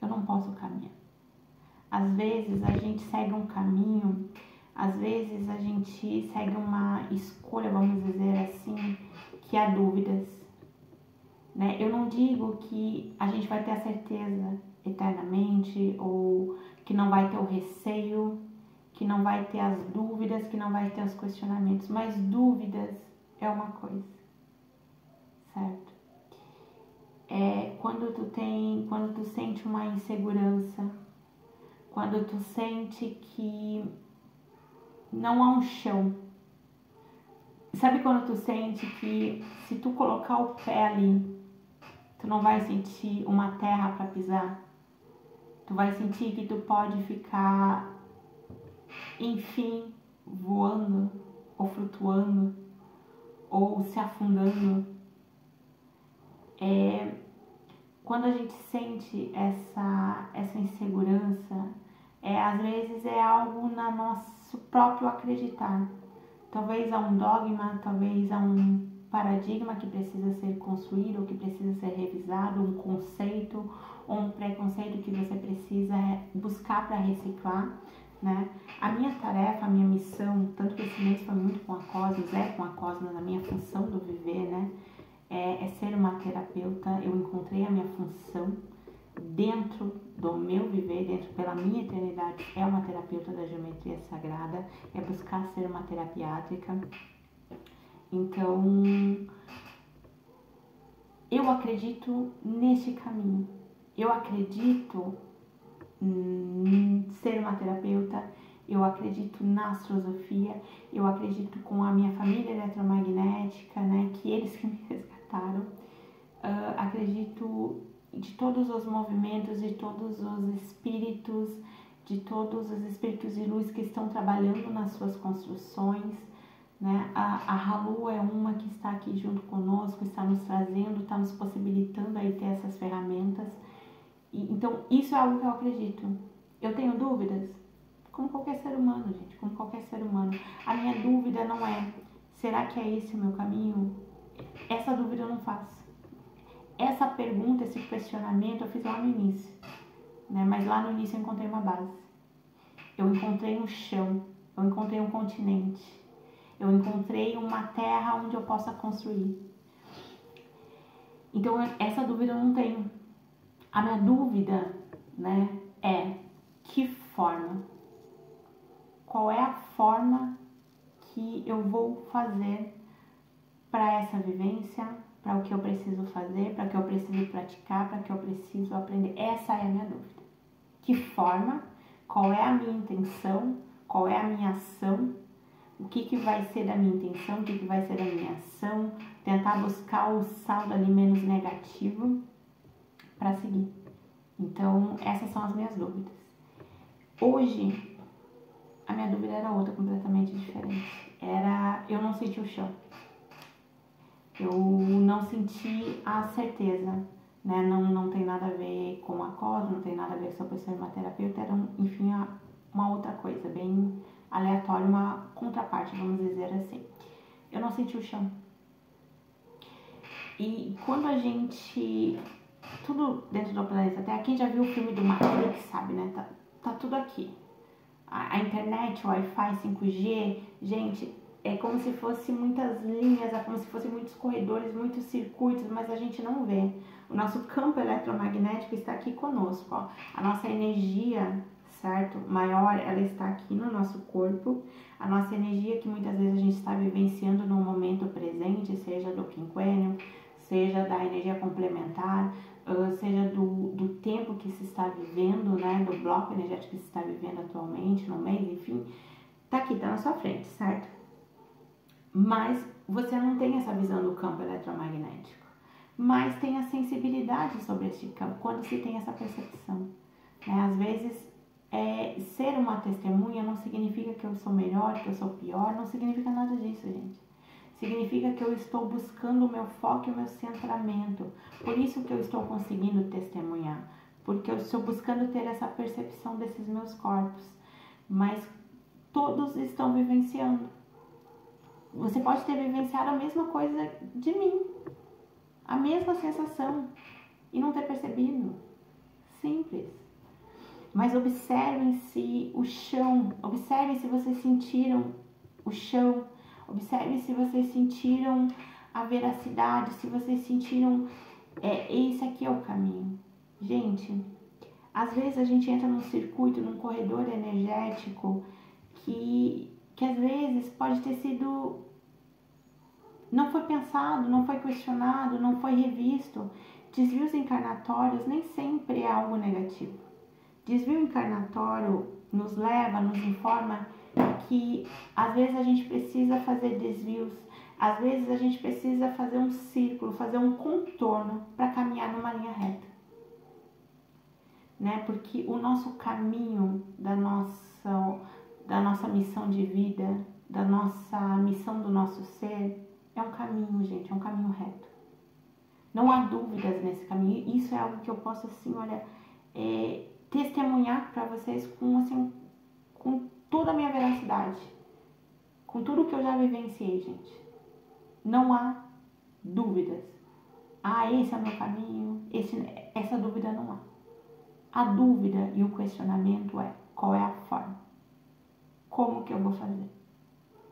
eu não posso caminhar. Às vezes a gente segue um caminho, às vezes a gente segue uma escolha, vamos dizer assim, que há dúvidas, né? Eu não digo que a gente vai ter a certeza eternamente, ou que não vai ter o receio, que não vai ter as dúvidas, que não vai ter os questionamentos, mas dúvidas é uma coisa, certo? Quando tu sente uma insegurança, quando tu sente que não há um chão. Sabe quando tu sente que se tu colocar o pé ali, tu não vai sentir uma terra para pisar? Tu vai sentir que tu pode ficar, enfim, voando, ou flutuando, ou se afundando. Quando a gente sente essa insegurança, às vezes é algo no nosso próprio acreditar. Talvez há um dogma, talvez há um paradigma que precisa ser construído, ou que precisa ser revisado, um conceito ou um preconceito que você precisa buscar para reciclar, né? A minha tarefa, a minha missão, tanto que esse mês foi muito com a Cosmos, com a Cosmos na minha função do viver, né? É ser uma terapeuta. Eu encontrei a minha função dentro do meu viver, dentro pela minha eternidade, é uma terapeuta da geometria sagrada, é buscar ser uma terapiátrica. Então, eu acredito neste caminho, eu acredito em ser uma terapeuta, eu acredito na astrosofia, eu acredito com a minha família eletromagnética, né, que eles que me resgataram, acredito de todos os movimentos, de todos os espíritos de luz que estão trabalhando nas suas construções, né? A Halu é uma que está aqui junto conosco, está nos trazendo, está nos possibilitando aí ter essas ferramentas. Então, isso é algo que eu acredito. Eu tenho dúvidas? Como qualquer ser humano, gente, como qualquer ser humano. A minha dúvida não é, será que é esse o meu caminho? Essa dúvida eu não faço. Essa pergunta, esse questionamento eu fiz lá no início, né? Mas lá no início eu encontrei uma base. Eu encontrei um chão, eu encontrei um continente, eu encontrei uma terra onde eu possa construir. Então, essa dúvida eu não tenho. A minha dúvida, né, é que forma? Qual é a forma que eu vou fazer para essa vivência, para o que eu preciso fazer, para o que eu preciso praticar, para o que eu preciso aprender? Essa é a minha dúvida. Que forma? Qual é a minha intenção? Qual é a minha ação? O que vai ser da minha intenção? O que vai ser da minha ação? Tentar buscar o saldo ali menos negativo para seguir. Então, essas são as minhas dúvidas. Hoje, a minha dúvida era outra, completamente diferente. Eu não senti o chão. Eu não senti a certeza, né? Não tem nada a ver com a Cosmos, não tem nada a ver sobre ser uma terapeuta, era, enfim, uma outra coisa, bem aleatória, uma contraparte, vamos dizer assim. Eu não senti o chão. E quando a gente... Tudo dentro do planeta Terra, quem já viu o filme do Matrix sabe, né? Tá tudo aqui. A internet, o Wi-Fi, 5G, gente, é como se fosse muitas linhas, é como se fossem muitos corredores, muitos circuitos, mas a gente não vê. O nosso campo eletromagnético está aqui conosco, ó. A nossa energia, certo? Maior, ela está aqui no nosso corpo. A nossa energia que muitas vezes a gente está vivenciando no momento presente, seja do quinquênio, seja da energia complementar, seja do tempo que se está vivendo, né, do bloco energético que se está vivendo atualmente, no mês, enfim, tá aqui, tá na sua frente, certo? Mas você não tem essa visão do campo eletromagnético, mas tem a sensibilidade sobre este campo, quando se tem essa percepção, né? Às vezes, ser uma testemunha não significa que eu sou melhor, que eu sou pior, não significa nada disso, gente. Significa que eu estou buscando o meu foco e o meu centramento. Por isso que eu estou conseguindo testemunhar. Porque eu estou buscando ter essa percepção desses meus corpos. Mas todos estão vivenciando. Você pode ter vivenciado a mesma coisa de mim. A mesma sensação. E não ter percebido. Simples. Mas observem se o chão. Observem se vocês sentiram o chão. Observe se vocês sentiram a veracidade, se vocês sentiram, esse aqui é o caminho. Gente, às vezes a gente entra num circuito, num corredor energético que às vezes pode ter sido, não foi pensado, não foi questionado, não foi revisto. Desvios encarnatórios nem sempre é algo negativo. Desvio encarnatório nos leva, nos informa que às vezes a gente precisa fazer desvios, às vezes a gente precisa fazer um círculo, fazer um contorno para caminhar numa linha reta, né? Porque o nosso caminho da nossa missão de vida, da nossa missão do nosso ser, é um caminho, gente, é um caminho reto. Não há dúvidas nesse caminho. Isso é algo que eu posso, assim, olha, testemunhar para vocês com toda a minha veracidade, com tudo que eu já vivenciei, gente. Não há dúvidas. Esse é o meu caminho, essa dúvida não há. A dúvida e o questionamento é: qual é a forma? Como que eu vou fazer?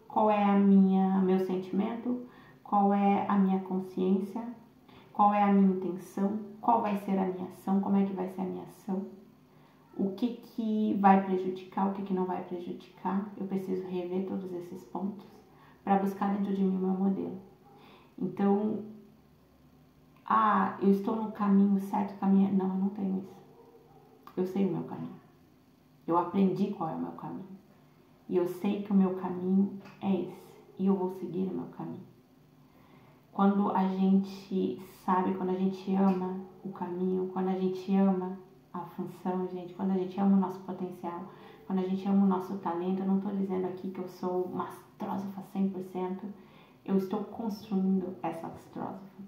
Qual é meu sentimento? Qual é a minha consciência? Qual é a minha intenção? Qual vai ser a minha ação? Como é que vai ser a minha ação? O que vai prejudicar, o que não vai prejudicar. Eu preciso rever todos esses pontos para buscar dentro de mim o meu modelo. Então, eu estou no caminho certo, caminho... Não, eu não tenho isso. Eu sei o meu caminho. Eu aprendi qual é o meu caminho. E eu sei que o meu caminho é esse. E eu vou seguir o meu caminho. Quando a gente sabe, quando a gente ama o caminho, quando a gente ama a função, gente, quando a gente ama o nosso potencial, quando a gente ama o nosso talento, eu não estou dizendo aqui que eu sou uma astrósofa 100%, eu estou construindo essa astrósofa.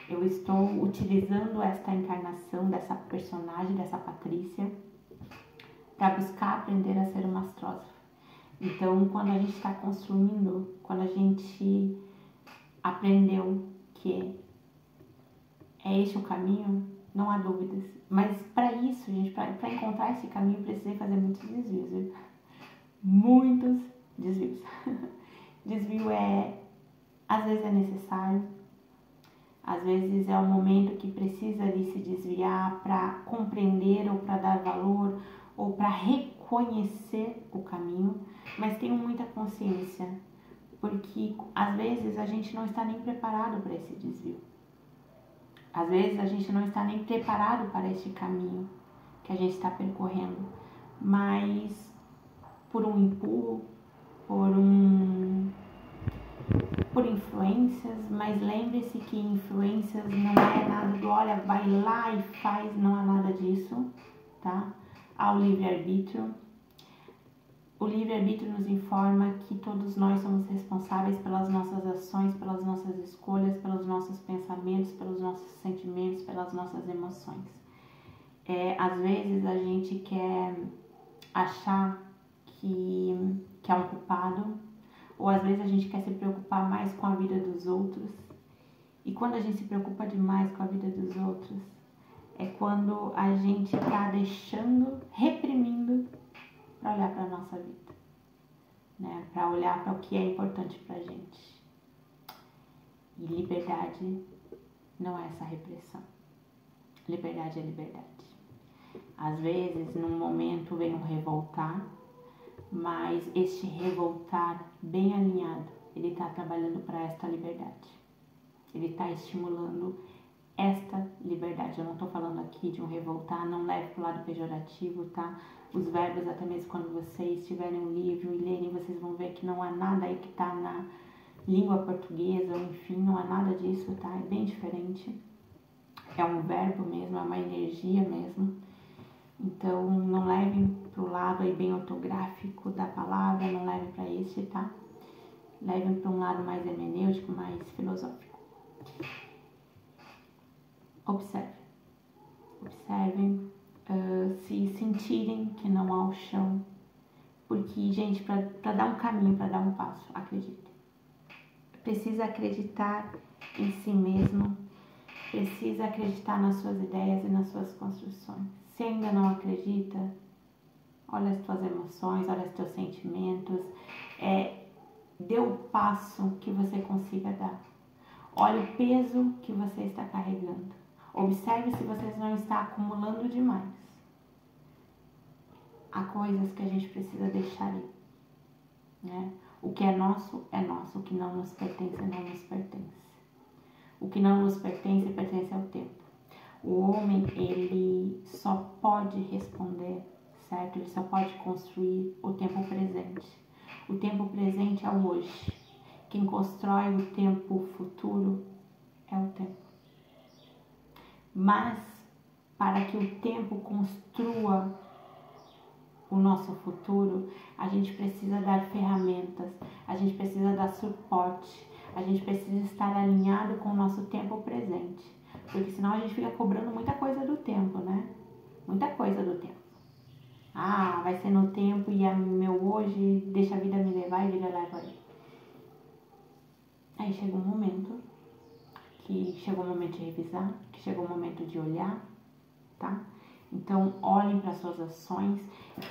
Eu estou utilizando esta encarnação dessa personagem, dessa Patrícia, para buscar aprender a ser uma astrósofa. Então, quando a gente está construindo, quando a gente aprendeu que é este o caminho, não há dúvidas. Mas para isso, gente, para encontrar esse caminho, eu precisei fazer muitos desvios, viu? Muitos desvios. Desvio às vezes é necessário, às vezes é o momento que precisa ali se desviar para compreender ou para dar valor ou para reconhecer o caminho, mas tenho muita consciência, porque às vezes a gente não está nem preparado para esse desvio. Às vezes a gente não está nem preparado para este caminho que a gente está percorrendo, mas por um empurro, por influências, mas lembre-se que influências não é nada do olha, vai lá e faz, não há nada disso, tá? Há o livre-arbítrio. O O livre-arbítrio nos informa que todos nós somos responsáveis pelas nossas ações, pelas nossas escolhas, pelos nossos pensamentos, pelos nossos sentimentos, pelas nossas emoções. Às vezes a gente quer achar que é um culpado, ou às vezes a gente quer se preocupar mais com a vida dos outros. E quando a gente se preocupa demais com a vida dos outros, é quando a gente está reprimindo para olhar para a nossa vida, né? Para olhar para o que é importante para a gente. E liberdade não é essa repressão. Liberdade é liberdade. Às vezes, num momento, vem um revoltar, mas este revoltar bem alinhado, ele está trabalhando para esta liberdade. Ele está estimulando esta liberdade. Eu não estou falando aqui de um revoltar, não leve para o lado pejorativo, tá? Os verbos, até mesmo quando vocês tiverem um livro e lerem, vocês vão ver que não há nada aí que está na língua portuguesa, ou enfim, não há nada disso, tá? É bem diferente. É um verbo mesmo, é uma energia mesmo. Então, não levem para o lado aí bem ortográfico da palavra, não levem para esse, tá? Levem para um lado mais hermenêutico, mais filosófico. Observem, se sentirem que não há o chão, porque, gente, para dar um caminho, para dar um passo, acreditem. Precisa acreditar em si mesmo, precisa acreditar nas suas ideias e nas suas construções. Se ainda não acredita, olha as tuas emoções, olha os teus sentimentos, dê o passo que você consiga dar. Olha o peso que você está carregando. Observe se você não está acumulando demais. Há coisas que a gente precisa deixar ir, né? O que é nosso, o que não nos pertence, não nos pertence. O que não nos pertence, pertence ao tempo. O homem, ele só pode responder, certo? Ele só pode construir o tempo presente. O tempo presente é o hoje. Quem constrói o tempo futuro é o tempo. Mas, para que o tempo construa o nosso futuro, a gente precisa dar ferramentas, a gente precisa dar suporte, a gente precisa estar alinhado com o nosso tempo presente. Porque senão a gente fica cobrando muita coisa do tempo, né? Muita coisa do tempo. Ah, vai ser no tempo e é meu hoje, deixa a vida me levar e a vida leva aí. Aí chega um momento de revisar, que chegou o momento de olhar, tá? Então, olhem para suas ações.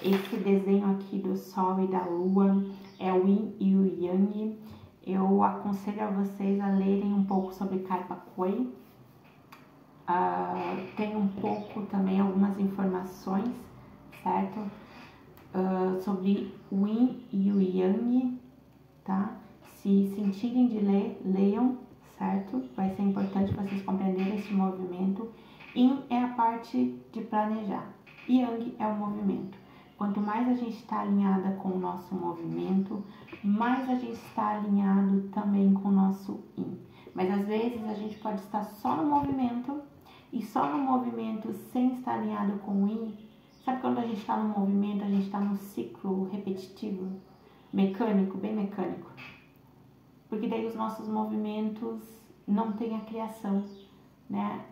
Esse desenho aqui do Sol e da Lua é o Yin e o Yang. Eu aconselho a vocês a lerem um pouco sobre Karpa Kuei. Tem um pouco também, algumas informações, certo? Sobre o Yin e o Yang, tá? Se sentirem de ler, leiam, certo? Vai ser importante vocês compreenderem esse movimento. Yin é a parte de planejar, Yang é o movimento. Quanto mais a gente está alinhada com o nosso movimento, mais a gente está alinhado também com o nosso Yin. Mas às vezes a gente pode estar só no movimento, e só no movimento sem estar alinhado com o Yin. Sabe quando a gente está no movimento, a gente está num ciclo repetitivo, mecânico, bem mecânico? Porque daí os nossos movimentos não têm a criação, né?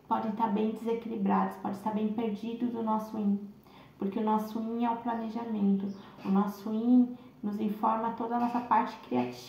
Podem estar bem desequilibrados, podem estar bem perdidos do nosso Yin. Porque o nosso Yin é o planejamento. O nosso Yin nos informa toda a nossa parte criativa.